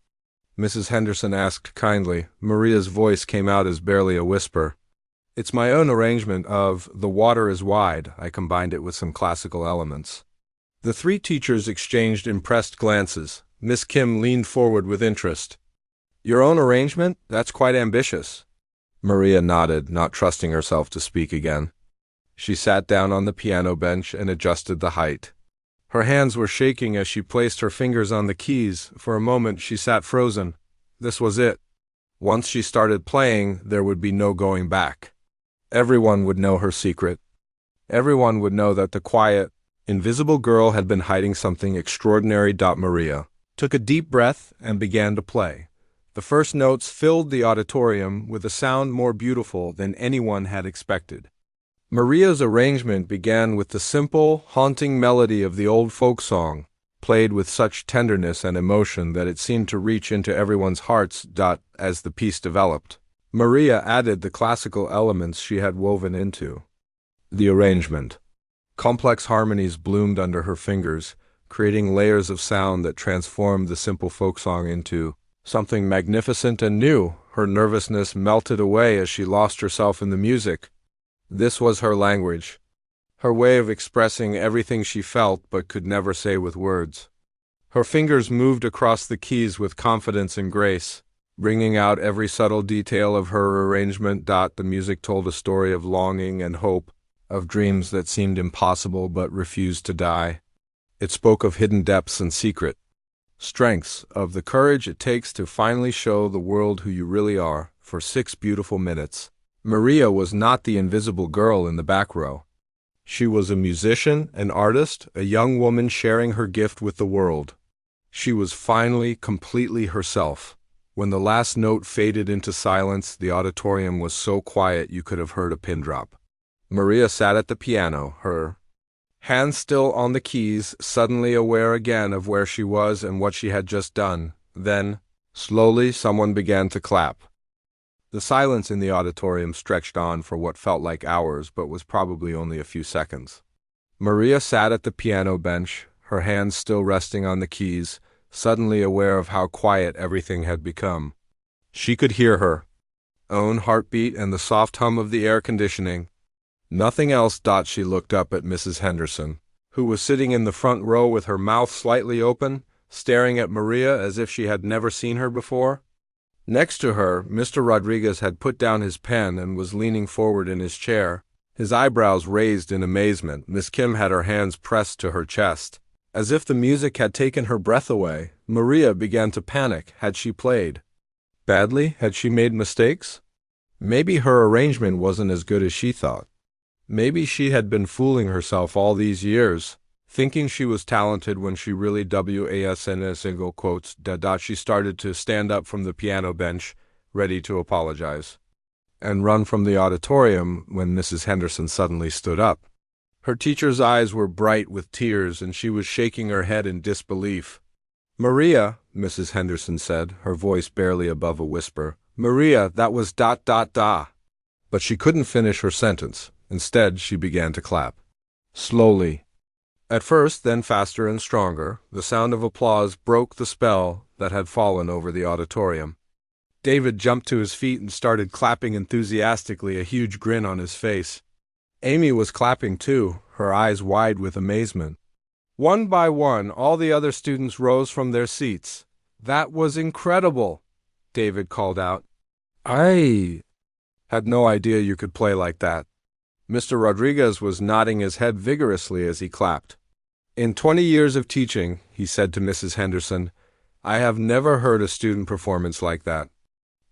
Mrs. Henderson asked kindly. Maria's voice came out as barely a whisper. It's my own arrangement of The Water is Wide. I combined it with some classical elements. The 3 teachers exchanged impressed glances. Miss Kim leaned forward with interest. Your own arrangement? That's quite ambitious. Maria nodded, not trusting herself to speak again. She sat down on the piano bench and adjusted the height. Her hands were shaking as she placed her fingers on the keys. For a moment she sat frozen. This was it. Once she started playing, there would be no going back. Everyone would know her secret. Everyone would know that the quiet, invisible girl had been hiding something extraordinary. Maria took a deep breath and began to play. The first notes filled the auditorium with a sound more beautiful than anyone had expected. Maria's arrangement began with the simple, haunting melody of the old folk song, played with such tenderness and emotion that it seemed to reach into everyone's hearts. As the piece developed, Maria added the classical elements she had woven into the arrangement. Complex harmonies bloomed under her fingers, creating layers of sound that transformed the simple folk song into something magnificent and new. Her nervousness melted away as she lost herself in the music. This was her language, her way of expressing everything she felt but could never say with words. Her fingers moved across the keys with confidence and grace, bringing out every subtle detail of her arrangement. The music told a story of longing and hope, of dreams that seemed impossible but refused to die. It spoke of hidden depths and secret strengths, of the courage it takes to finally show the world who you really are. For 6 beautiful minutes, Maria was not the invisible girl in the back row. She was a musician, an artist, a young woman sharing her gift with the world. She was finally completely herself. When the last note faded into silence, the auditorium was so quiet you could have heard a pin drop. Maria sat at the piano, her hands still on the keys, suddenly aware again of where she was and what she had just done. Then, slowly, someone began to clap. The silence in the auditorium stretched on for what felt like hours, but was probably only a few seconds. Maria sat at the piano bench, her hands still resting on the keys, suddenly aware of how quiet everything had become. She could hear her own heartbeat and the soft hum of the air conditioning. Nothing else. She looked up at Mrs. Henderson, who was sitting in the front row with her mouth slightly open, staring at Maria as if she had never seen her before. Next to her, Mr. Rodriguez had put down his pen and was leaning forward in his chair, his eyebrows raised in amazement. Miss Kim had her hands pressed to her chest. As if the music had taken her breath away, Maria began to panic. Had she played badly? Had she made mistakes? Maybe her arrangement wasn't as good as she thought. Maybe she had been fooling herself all these years, thinking she was talented when she really wasn't. Single quotes. She started to stand up from the piano bench, ready to apologize, and run from the auditorium when Mrs. Henderson suddenly stood up. Her teacher's eyes were bright with tears, and she was shaking her head in disbelief. "Maria," Mrs. Henderson said, her voice barely above a whisper. "Maria, that was ... But she couldn't finish her sentence. Instead, she began to clap. Slowly. At first, then faster and stronger, the sound of applause broke the spell that had fallen over the auditorium. David jumped to his feet and started clapping enthusiastically, a huge grin on his face. Amy was clapping too, her eyes wide with amazement. One by one, all the other students rose from their seats. "That was incredible," David called out. "I had no idea you could play like that." Mr. Rodriguez was nodding his head vigorously as he clapped. "In 20 years of teaching," he said to Mrs. Henderson, "I have never heard a student performance like that."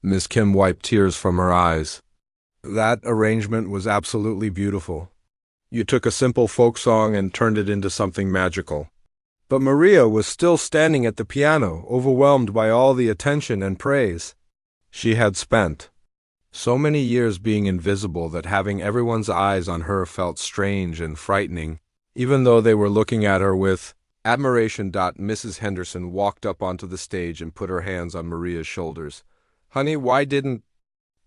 Miss Kim wiped tears from her eyes. "That arrangement was absolutely beautiful. You took a simple folk song and turned it into something magical." But Maria was still standing at the piano, overwhelmed by all the attention and praise. She had spent so many years being invisible that having everyone's eyes on her felt strange and frightening, even though they were looking at her with admiration. Mrs. Henderson walked up onto the stage and put her hands on Maria's shoulders. "Honey, why didn't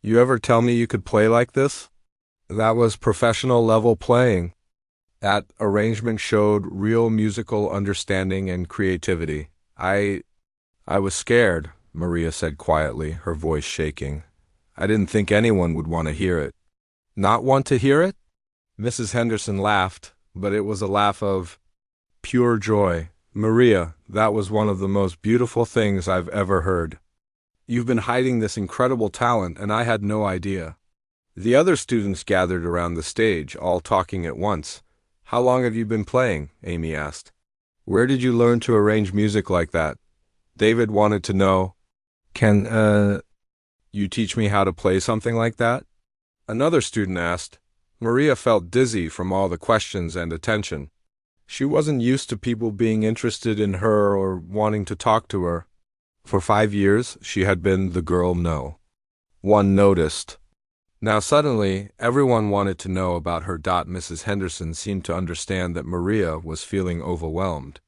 you ever tell me you could play like this? That was professional level playing. That arrangement showed real musical understanding and creativity. I was scared," Maria said quietly, her voice shaking. "I didn't think anyone would want to hear it." "Not want to hear it?" Mrs. Henderson laughed, but it was a laugh of pure joy. "Maria, that was one of the most beautiful things I've ever heard. You've been hiding this incredible talent, and I had no idea." The other students gathered around the stage, all talking at once. "How long have you been playing?" Amy asked. "Where did you learn to arrange music like that?" David wanted to know. Can you teach me how to play something like that?" Another student asked. Maria felt dizzy from all the questions and attention. She wasn't used to people being interested in her or wanting to talk to her. For 5 years, she had been the girl no one noticed. Now suddenly, everyone wanted to know about her. Mrs. Henderson seemed to understand that Maria was feeling overwhelmed.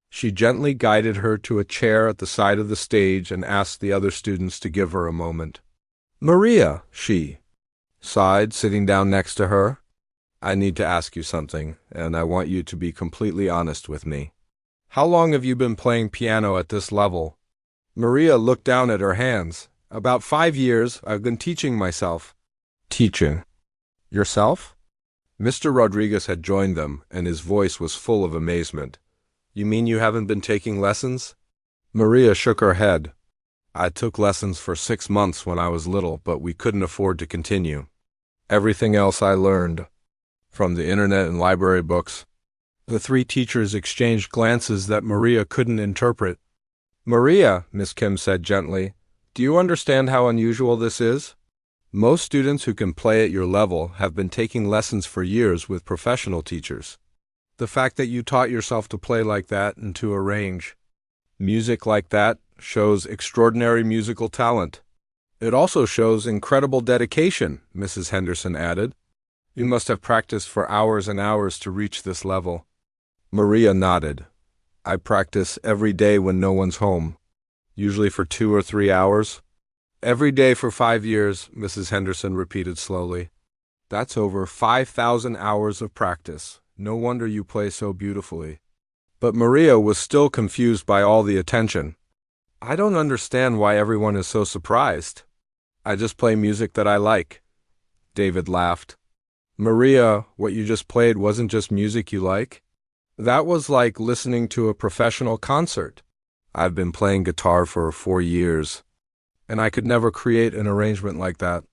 She gently guided her to a chair at the side of the stage and asked the other students to give her a moment. "Maria," she sighed, sitting down next to her, "I need to ask you something, and I want you to be completely honest with me. How long have you been playing piano at this level?" Maria looked down at her hands. "About 5 years. I've been teaching myself." "Teaching yourself?" Mr. Rodriguez had joined them, and his voice was full of amazement. "You mean you haven't been taking lessons?" Maria shook her head. "I took lessons for 6 months when I was little, but we couldn't afford to continue. Everything else I learned from the internet and library books." The three teachers exchanged glances that Maria couldn't interpret. "Maria," Miss Kim said gently, "do you understand how unusual this is? Most students who can play at your level have been taking lessons for years with professional teachers. The fact that you taught yourself to play like that and to arrange music like that shows extraordinary musical talent. It also shows incredible dedication," Mrs. Henderson added. "You must have practiced for hours and hours to reach this level." Maria nodded. "I practice every day when no one's home, usually for 2 or 3 hours." "Every day for 5 years," Mrs. Henderson repeated slowly. "That's over 5,000 hours of practice. No wonder you play so beautifully." But Maria was still confused by all the attention. "I don't understand why everyone is so surprised. I just play music that I like." David laughed. "Maria, what you just played wasn't just music you like. That was like listening to a professional concert. I've been playing guitar for 4 years, and I could never create an arrangement like that."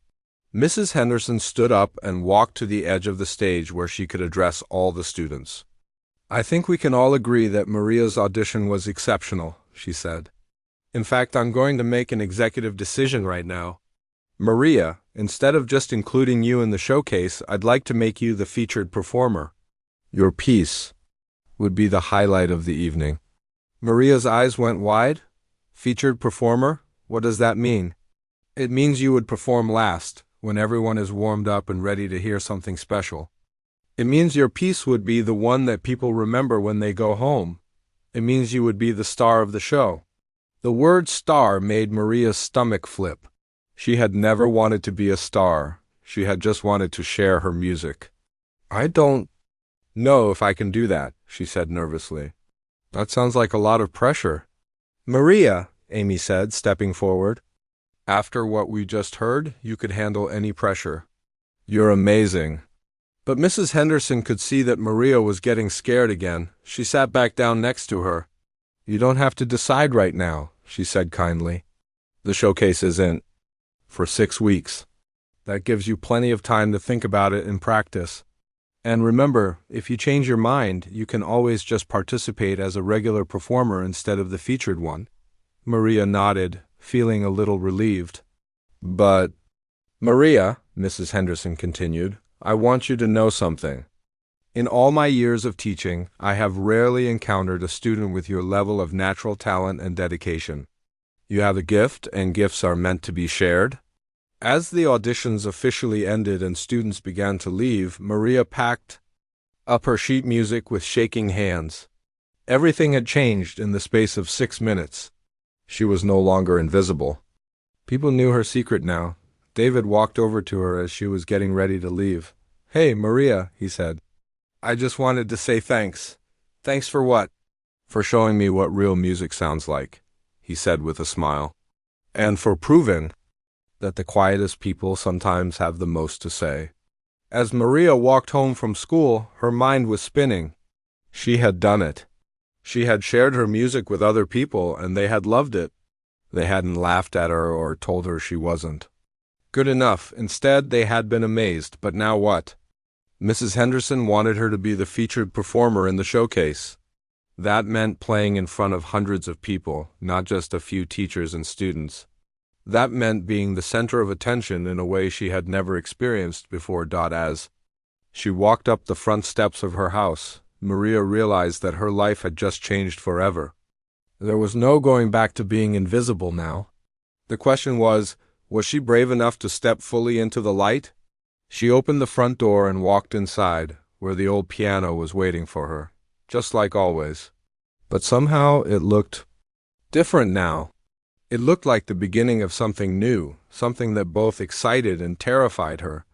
Mrs. Henderson stood up and walked to the edge of the stage where she could address all the students. "I think we can all agree that Maria's audition was exceptional," she said. "In fact, I'm going to make an executive decision right now. Maria, instead of just including you in the showcase, I'd like to make you the featured performer. Your piece would be the highlight of the evening." Maria's eyes went wide. "Featured performer? What does that mean?" "It means you would perform last, when everyone is warmed up and ready to hear something special. It means your piece would be the one that people remember when they go home. It means you would be the star of the show." The word star made Maria's stomach flip. She had never wanted to be a star. She had just wanted to share her music. "I don't know if I can do that," she said nervously. "That sounds like a lot of pressure." "Maria," Amy said, stepping forward, "after what we just heard, you could handle any pressure. You're amazing." But Mrs. Henderson could see that Maria was getting scared again. She sat back down next to her. "You don't have to decide right now," she said kindly. "The showcase isn't for 6 weeks. That gives you plenty of time to think about it and practice. And remember, if you change your mind, you can always just participate as a regular performer instead of the featured one." Maria nodded, feeling a little relieved. "But, Maria," Mrs. Henderson continued, "I want you to know something. In all my years of teaching, I have rarely encountered a student with your level of natural talent and dedication. You have a gift, and gifts are meant to be shared." As the auditions officially ended and students began to leave, Maria packed up her sheet music with shaking hands. Everything had changed in the space of 6 minutes. She was no longer invisible. People knew her secret now. David walked over to her as she was getting ready to leave. "Hey, Maria," he said. "I just wanted to say thanks." "Thanks for what?" "For showing me what real music sounds like," he said with a smile. "And for proving that the quietest people sometimes have the most to say." As Maria walked home from school, her mind was spinning. She had done it. She had shared her music with other people, and they had loved it. They hadn't laughed at her or told her she wasn't good enough. Instead, they had been amazed. But now what? Mrs. Henderson wanted her to be the featured performer in the showcase. That meant playing in front of hundreds of people, not just a few teachers and students. That meant being the center of attention in a way she had never experienced before. As she walked up the front steps of her house, Maria realized that her life had just changed forever. There was no going back to being invisible now. The question was she brave enough to step fully into the light? She opened the front door and walked inside, where the old piano was waiting for her, just like always. But somehow it looked different now. It looked like the beginning of something new, something that both excited and terrified her.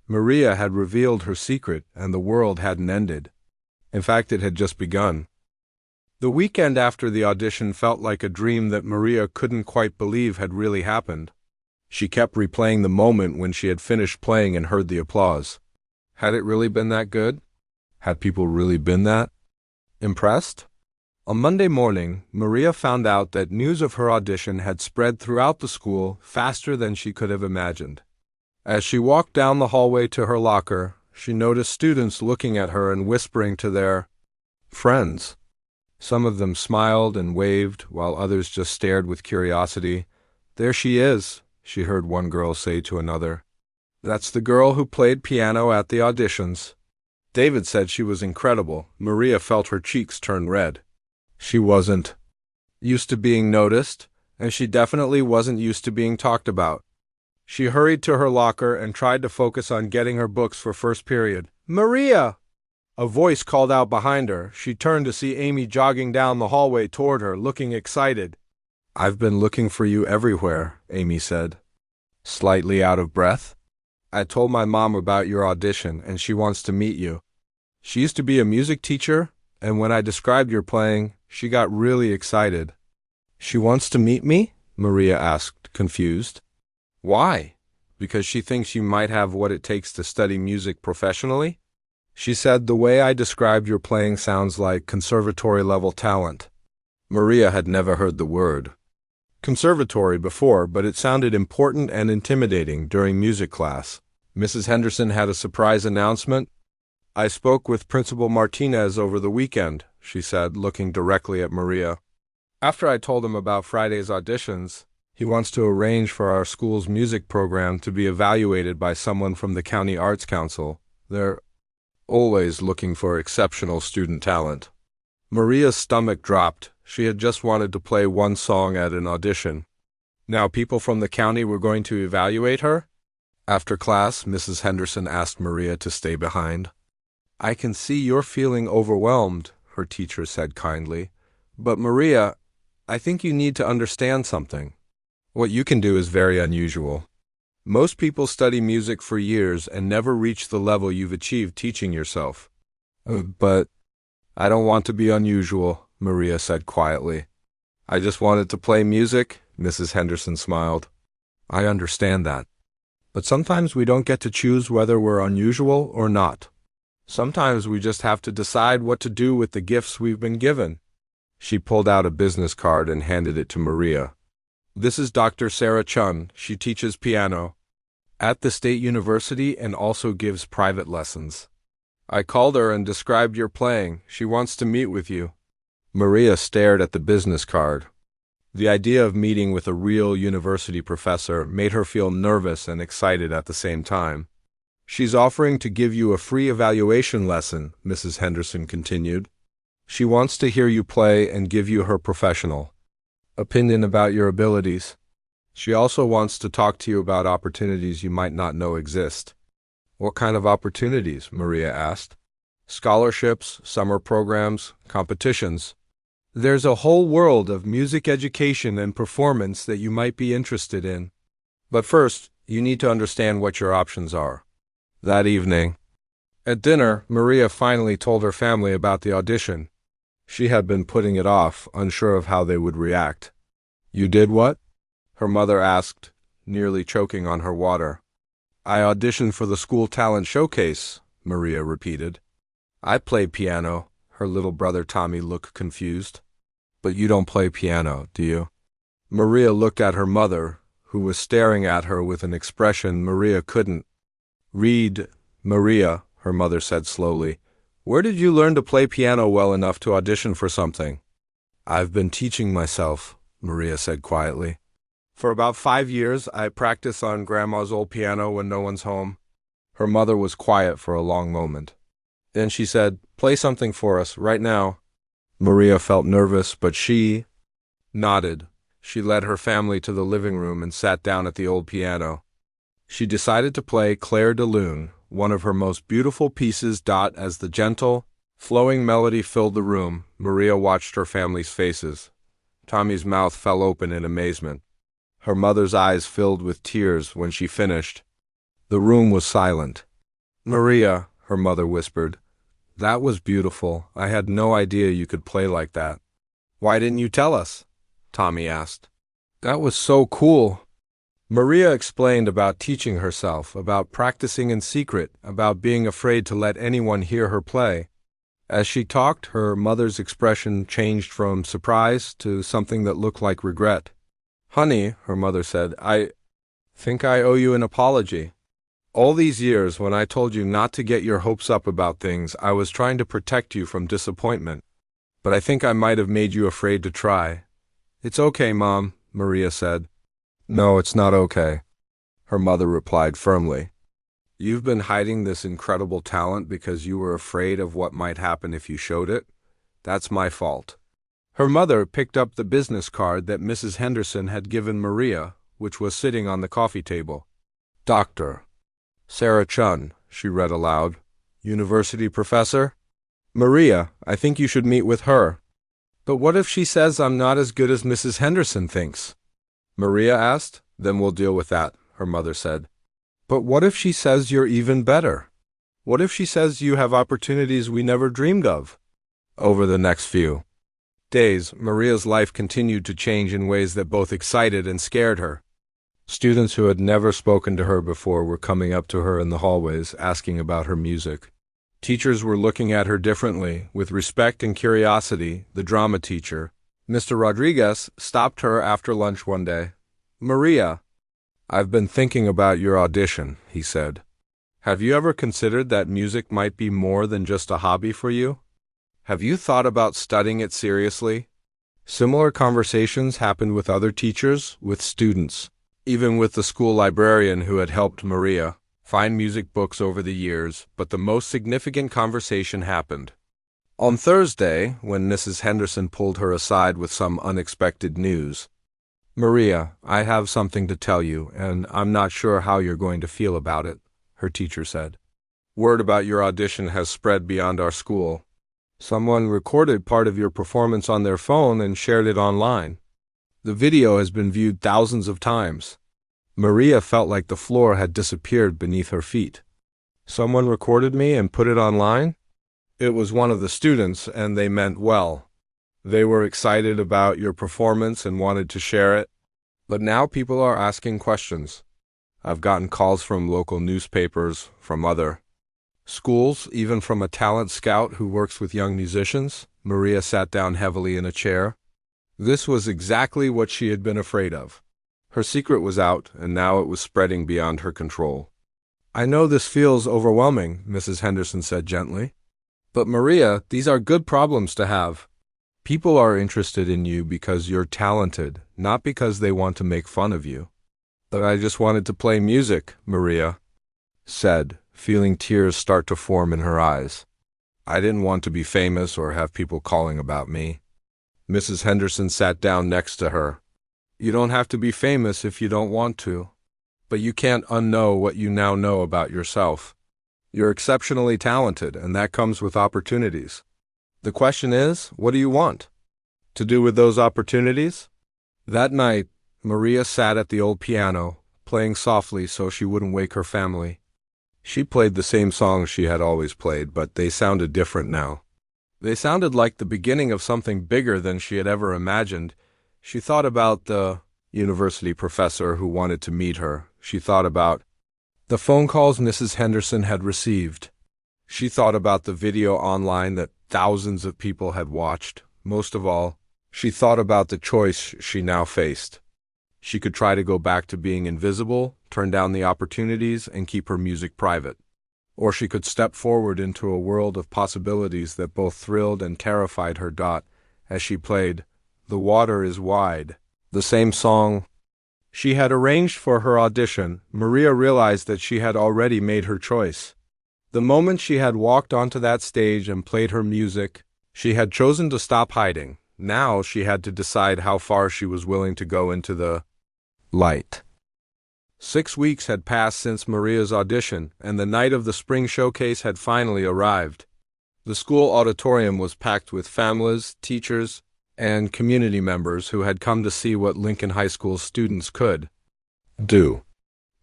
Maria had revealed her secret, and the world hadn't ended. In fact, it had just begun. The weekend after the audition felt like a dream that Maria couldn't quite believe had really happened. She kept replaying the moment when she had finished playing and heard the applause. Had it really been that good? Had people really been that impressed? On Monday morning, Maria found out that news of her audition had spread throughout the school faster than she could have imagined. As she walked down the hallway to her locker, she noticed students looking at her and whispering to their friends. Some of them smiled and waved, while others just stared with curiosity. "There she is," she heard one girl say to another. "That's the girl who played piano at the auditions." David said she was incredible. Maria felt her cheeks turn red. She wasn't used to being noticed, and she definitely wasn't used to being talked about. She hurried to her locker and tried to focus on getting her books for first period. "Maria!" A voice called out behind her. She turned to see Amy jogging down the hallway toward her, looking excited. "I've been looking for you everywhere," Amy said, slightly out of breath. "I told my mom about your audition, and she wants to meet you. She used to be a music teacher, and when I described your playing, she got really excited." "She wants to meet me?" Maria asked, confused. "Why? Because she thinks you might have what it takes to study music professionally? She said the way I described your playing sounds like conservatory-level talent." Maria had never heard the word conservatory before, but it sounded important and intimidating during music class. Mrs. Henderson had a surprise announcement. "I spoke with Principal Martinez over the weekend," she said, looking directly at Maria. "After I told him about Friday's auditions, he wants to arrange for our school's music program to be evaluated by someone from the County Arts Council. They're always looking for exceptional student talent." Maria's stomach dropped. She had just wanted to play one song at an audition. Now people from the county were going to evaluate her? After class, Mrs. Henderson asked Maria to stay behind. "I can see you're feeling overwhelmed," her teacher said kindly. "But Maria, I think you need to understand something. What you can do is very unusual. Most people study music for years and never reach the level you've achieved teaching yourself." But I don't want to be unusual," Maria said quietly. "I just wanted to play music," Mrs. Henderson smiled. "I understand that. But sometimes we don't get to choose whether we're unusual or not. Sometimes we just have to decide what to do with the gifts we've been given." She pulled out a business card and handed it to Maria. "This is Dr. Sarah Chun. She teaches piano at the State University and also gives private lessons. I called her and described your playing. She wants to meet with you." Maria stared at the business card. The idea of meeting with a real university professor made her feel nervous and excited at the same time. "She's offering to give you a free evaluation lesson," Mrs. Henderson continued. "She wants to hear you play and give you her professional opinion about your abilities. She also wants to talk to you about opportunities you might not know exist." "What kind of opportunities?" Maria asked. "Scholarships, summer programs, competitions. There's a whole world of music education and performance that you might be interested in. But first, you need to understand what your options are." That evening, at dinner, Maria finally told her family about the audition. She had been putting it off, unsure of how they would react. "You did what?" her mother asked, nearly choking on her water. "I auditioned for the school talent showcase," Maria repeated. "I play piano." Her little brother Tommy looked confused. "But you don't play piano, do you?" Maria looked at her mother, who was staring at her with an expression Maria couldn't read. "Maria," her mother said slowly, "where did you learn to play piano well enough to audition for something?" "I've been teaching myself," Maria said quietly. "For about 5 years, I practice on Grandma's old piano when no one's home." Her mother was quiet for a long moment. Then she said, "Play something for us, right now." Maria felt nervous, but she nodded. She led her family to the living room and sat down at the old piano. She decided to play Clair de Lune, one of her most beautiful pieces. As the gentle, flowing melody filled the room, Maria watched her family's faces. Tommy's mouth fell open in amazement. Her mother's eyes filled with tears when she finished. The room was silent. "Maria," her mother whispered, "that was beautiful. I had no idea you could play like that." "Why didn't you tell us?" Tommy asked. "That was so cool." Maria explained about teaching herself, about practicing in secret, about being afraid to let anyone hear her play. As she talked, her mother's expression changed from surprise to something that looked like regret. "Honey," her mother said, "I think I owe you an apology. All these years, when I told you not to get your hopes up about things, I was trying to protect you from disappointment. But I think I might have made you afraid to try." "It's okay, Mom," Maria said. "No, it's not okay," her mother replied firmly. "You've been hiding this incredible talent because you were afraid of what might happen if you showed it. That's my fault." Her mother picked up the business card that Mrs. Henderson had given Maria, which was sitting on the coffee table. "Dr. Sarah Chun," she read aloud. "University professor? Maria, I think you should meet with her." "But what if she says I'm not as good as Mrs. Henderson thinks?" Maria asked. "Then we'll deal with that," her mother said. "But what if she says you're even better? What if she says you have opportunities we never dreamed of?" Over the next few days, Maria's life continued to change in ways that both excited and scared her. Students who had never spoken to her before were coming up to her in the hallways, asking about her music. Teachers were looking at her differently, with respect and curiosity. The drama teacher, Mr. Rodriguez stopped her after lunch one day. "Maria, I've been thinking about your audition," he said. "Have you ever considered that music might be more than just a hobby for you? Have you thought about studying it seriously?" Similar conversations happened with other teachers, with students, even with the school librarian who had helped Maria find music books over the years, but the most significant conversation happened on Thursday, when Mrs. Henderson pulled her aside with some unexpected news. "Maria, I have something to tell you, and I'm not sure how you're going to feel about it," her teacher said. "Word about your audition has spread beyond our school. Someone recorded part of your performance on their phone and shared it online. The video has been viewed thousands of times." Maria felt like the floor had disappeared beneath her feet. "Someone recorded me and put it online?" It was one of the students, and they meant well. They were excited about your performance and wanted to share it. But now people are asking questions. I've gotten calls from local newspapers, from other schools, even from a talent scout who works with young musicians. Maria sat down heavily in a chair. This was exactly what she had been afraid of. Her secret was out, and now it was spreading beyond her control. "I know this feels overwhelming," Mrs. Henderson said gently. "But Maria, these are good problems to have. People are interested in you because you're talented, not because they want to make fun of you." "But I just wanted to play music," Maria said, feeling tears start to form in her eyes. "I didn't want to be famous or have people calling about me." Mrs. Henderson sat down next to her. "You don't have to be famous if you don't want to. But you can't unknow what you now know about yourself. You're exceptionally talented, and that comes with opportunities. The question is, what do you want to do with those opportunities?" That night, Maria sat at the old piano, playing softly so she wouldn't wake her family. She played the same songs she had always played, but they sounded different now. They sounded like the beginning of something bigger than she had ever imagined. She thought about the university professor who wanted to meet her. She thought about the phone calls Mrs. Henderson had received. She thought about the video online that thousands of people had watched. Most of all, she thought about the choice she now faced. She could try to go back to being invisible, turn down the opportunities, and keep her music private. Or she could step forward into a world of possibilities that both thrilled and terrified her. As she played "The Water is Wide," the same song she had arranged for her audition, Maria realized that she had already made her choice. The moment she had walked onto that stage and played her music, she had chosen to stop hiding. Now she had to decide how far she was willing to go into the light. 6 weeks had passed since Maria's audition, and the night of the spring showcase had finally arrived. The school auditorium was packed with families, teachers, and community members who had come to see what Lincoln High School students could do.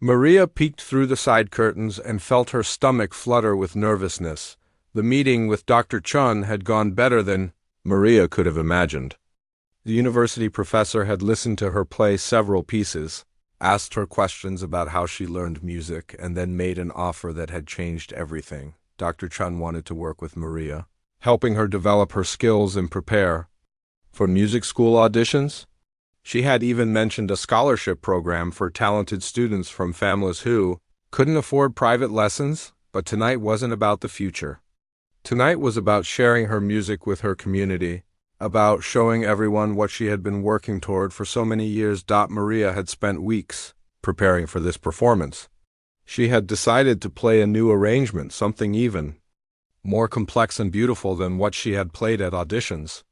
Maria peeked through the side curtains and felt her stomach flutter with nervousness. The meeting with Dr. Chun had gone better than Maria could have imagined. The university professor had listened to her play several pieces, asked her questions about how she learned music, and then made an offer that had changed everything. Dr. Chun wanted to work with Maria, helping her develop her skills and prepare for music school auditions. She had even mentioned a scholarship program for talented students from families who couldn't afford private lessons, but tonight wasn't about the future. Tonight was about sharing her music with her community, about showing everyone what she had been working toward for so many years. Maria had spent weeks preparing for this performance. She had decided to play a new arrangement, something even more complex and beautiful than what she had played at auditions.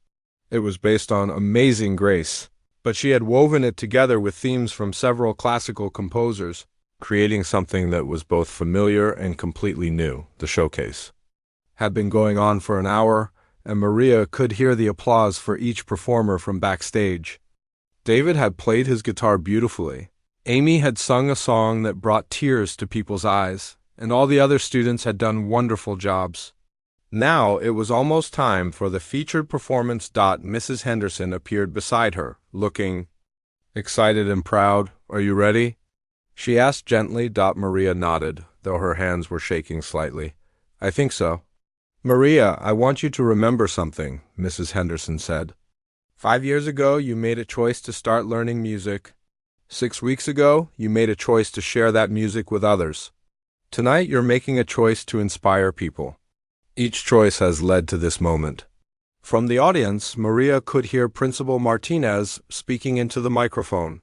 It was based on Amazing Grace, but she had woven it together with themes from several classical composers, creating something that was both familiar and completely new. The showcase had been going on for an hour, and Maria could hear the applause for each performer from backstage. David had played his guitar beautifully. Amy had sung a song that brought tears to people's eyes, and all the other students had done wonderful jobs. Now it was almost time for the featured performance. Mrs. Henderson appeared beside her, looking excited and proud. "Are you ready?" she asked gently. Maria nodded, though her hands were shaking slightly. "I think so." "Maria, I want you to remember something," Mrs. Henderson said. 5 years ago, you made a choice to start learning music. 6 weeks ago, you made a choice to share that music with others. Tonight, you're making a choice to inspire people. Each choice has led to this moment. From the audience, Maria could hear Principal Martinez speaking into the microphone.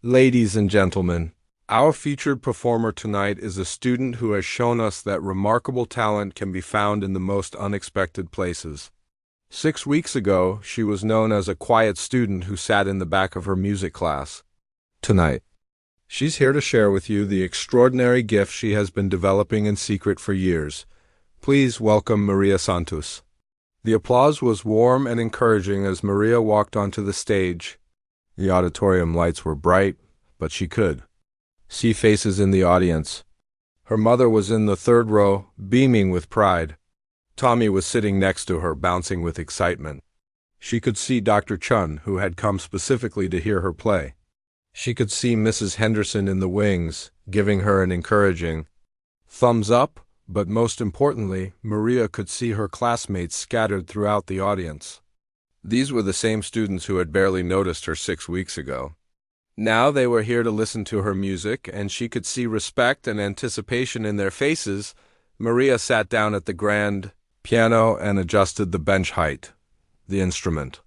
Ladies and gentlemen, our featured performer tonight is a student who has shown us that remarkable talent can be found in the most unexpected places. 6 weeks ago, she was known as a quiet student who sat in the back of her music class. Tonight, she's here to share with you the extraordinary gift she has been developing in secret for years. Please welcome Maria Santos. The applause was warm and encouraging as Maria walked onto the stage. The auditorium lights were bright, but she could see faces in the audience. Her mother was in the third row, beaming with pride. Tommy was sitting next to her, bouncing with excitement. She could see Dr. Chun, who had come specifically to hear her play. She could see Mrs. Henderson in the wings, giving her an encouraging thumbs up, but most importantly, Maria could see her classmates scattered throughout the audience. These were the same students who had barely noticed her 6 weeks ago. Now they were here to listen to her music, and she could see respect and anticipation in their faces. Maria sat down at the grand piano and adjusted the bench height. The instrument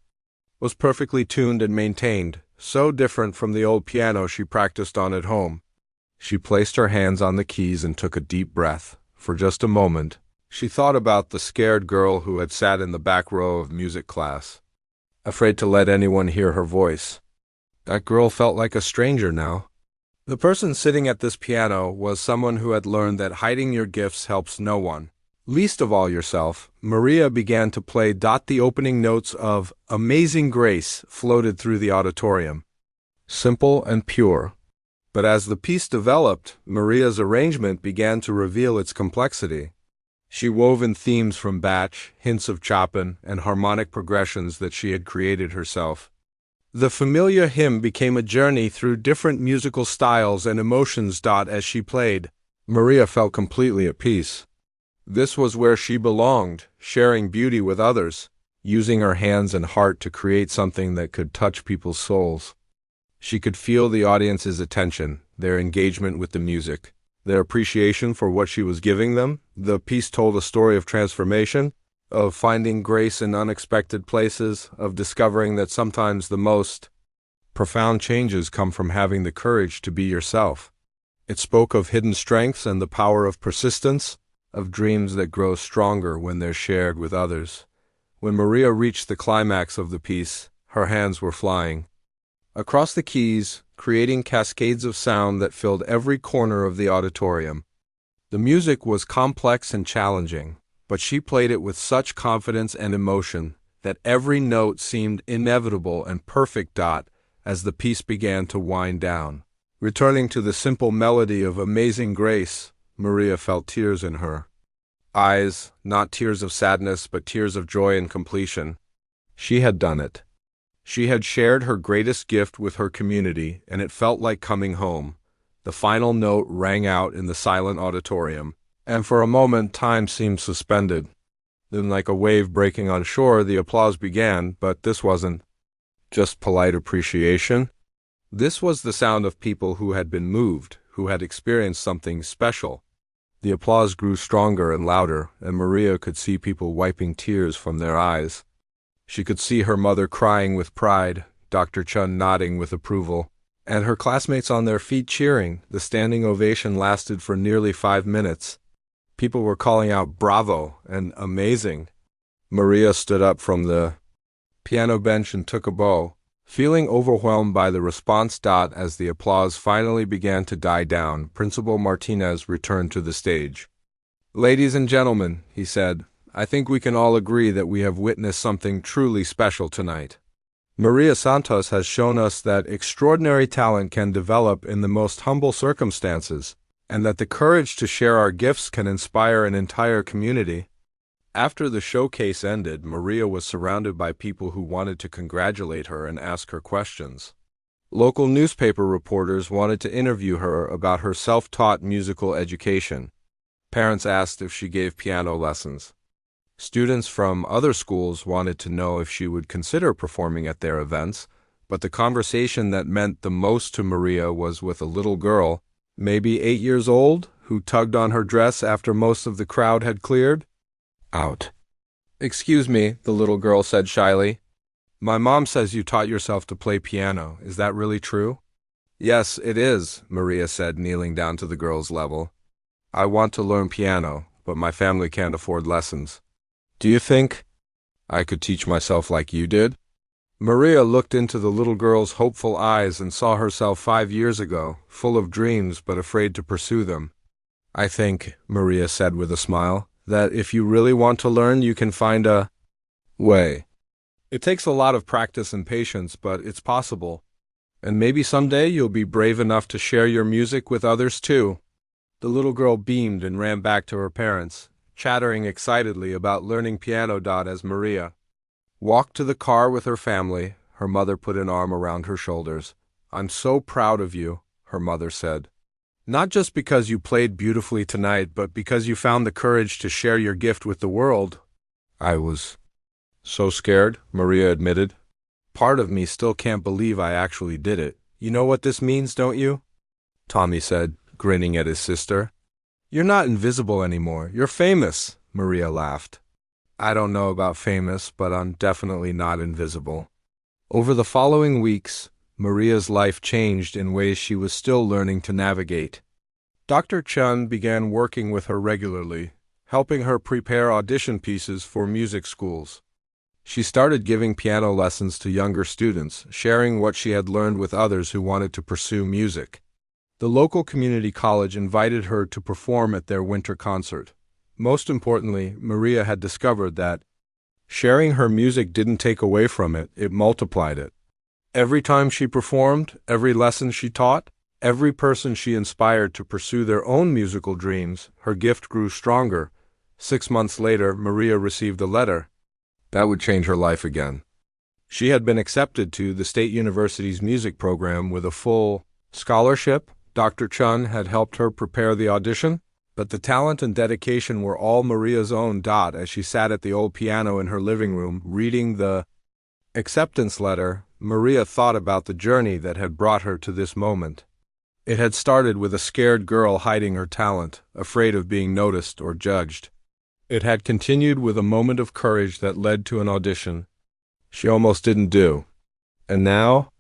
was perfectly tuned and maintained, so different from the old piano she practiced on at home. She placed her hands on the keys and took a deep breath. For just a moment, she thought about the scared girl who had sat in the back row of music class, afraid to let anyone hear her voice. That girl felt like a stranger now. The person sitting at this piano was someone who had learned that hiding your gifts helps no one, least of all yourself. Maria began to play. The opening notes of Amazing Grace floated through the auditorium. Simple and pure. But as the piece developed, Maria's arrangement began to reveal its complexity. She wove in themes from Bach, hints of Chopin, and harmonic progressions that she had created herself. The familiar hymn became a journey through different musical styles and emotions. As she played, Maria felt completely at peace. This was where she belonged, sharing beauty with others, using her hands and heart to create something that could touch people's souls. She could feel the audience's attention, their engagement with the music, their appreciation for what she was giving them. The piece told a story of transformation, of finding grace in unexpected places, of discovering that sometimes the most profound changes come from having the courage to be yourself. It spoke of hidden strengths and the power of persistence, of dreams that grow stronger when they're shared with others. When Maria reached the climax of the piece, her hands were flying across the keys, creating cascades of sound that filled every corner of the auditorium. The music was complex and challenging, but she played it with such confidence and emotion that every note seemed inevitable and perfect. As the piece began to wind down, returning to the simple melody of Amazing Grace, Maria felt tears in her eyes, not tears of sadness, but tears of joy and completion. She had done it. She had shared her greatest gift with her community, and it felt like coming home. The final note rang out in the silent auditorium, and for a moment time seemed suspended. Then, like a wave breaking on shore, the applause began, but this wasn't just polite appreciation. This was the sound of people who had been moved, who had experienced something special. The applause grew stronger and louder, and Maria could see people wiping tears from their eyes. She could see her mother crying with pride, Dr. Chun nodding with approval, and her classmates on their feet cheering. The standing ovation lasted for nearly 5 minutes. People were calling out "Bravo" and "Amazing." Maria stood up from the piano bench and took a bow, feeling overwhelmed by the response. As the applause finally began to die down, Principal Martinez returned to the stage. "Ladies and gentlemen," he said, "I think we can all agree that we have witnessed something truly special tonight. Maria Santos has shown us that extraordinary talent can develop in the most humble circumstances, and that the courage to share our gifts can inspire an entire community." After the showcase ended, Maria was surrounded by people who wanted to congratulate her and ask her questions. Local newspaper reporters wanted to interview her about her self-taught musical education. Parents asked if she gave piano lessons. Students from other schools wanted to know if she would consider performing at their events, but the conversation that meant the most to Maria was with a little girl, maybe 8 years old, who tugged on her dress after most of the crowd had cleared out. "Excuse me," the little girl said shyly. "My mom says you taught yourself to play piano. Is that really true?" "Yes, it is," Maria said, kneeling down to the girl's level. "I want to learn piano, but my family can't afford lessons. Do you think I could teach myself like you did?" Maria looked into the little girl's hopeful eyes and saw herself 5 years ago, full of dreams but afraid to pursue them. "I think," Maria said with a smile, "that if you really want to learn, you can find a way. It takes a lot of practice and patience, but it's possible. And maybe someday you'll be brave enough to share your music with others too." The little girl beamed and ran back to her parents, chattering excitedly about learning piano. As Maria walked to the car with her family, her mother put an arm around her shoulders. "I'm so proud of you," her mother said. "Not just because you played beautifully tonight, but because you found the courage to share your gift with the world." "I was so scared," Maria admitted. "Part of me still can't believe I actually did it. You know what this means, don't you?" Tommy said, grinning at his sister. "You're not invisible anymore. You're famous," Maria laughed. "I don't know about famous, but I'm definitely not invisible." Over the following weeks, Maria's life changed in ways she was still learning to navigate. Dr. Chun began working with her regularly, helping her prepare audition pieces for music schools. She started giving piano lessons to younger students, sharing what she had learned with others who wanted to pursue music. The local community college invited her to perform at their winter concert. Most importantly, Maria had discovered that sharing her music didn't take away from it, it multiplied it. Every time she performed, every lesson she taught, every person she inspired to pursue their own musical dreams, her gift grew stronger. 6 months later, Maria received a letter that would change her life again. She had been accepted to the State University's music program with a full scholarship. Dr. Chun had helped her prepare the audition, but the talent and dedication were all Maria's own. As she sat at the old piano in her living room, reading the acceptance letter, Maria thought about the journey that had brought her to this moment. It had started with a scared girl hiding her talent, afraid of being noticed or judged. It had continued with a moment of courage that led to an audition she almost didn't do. And now,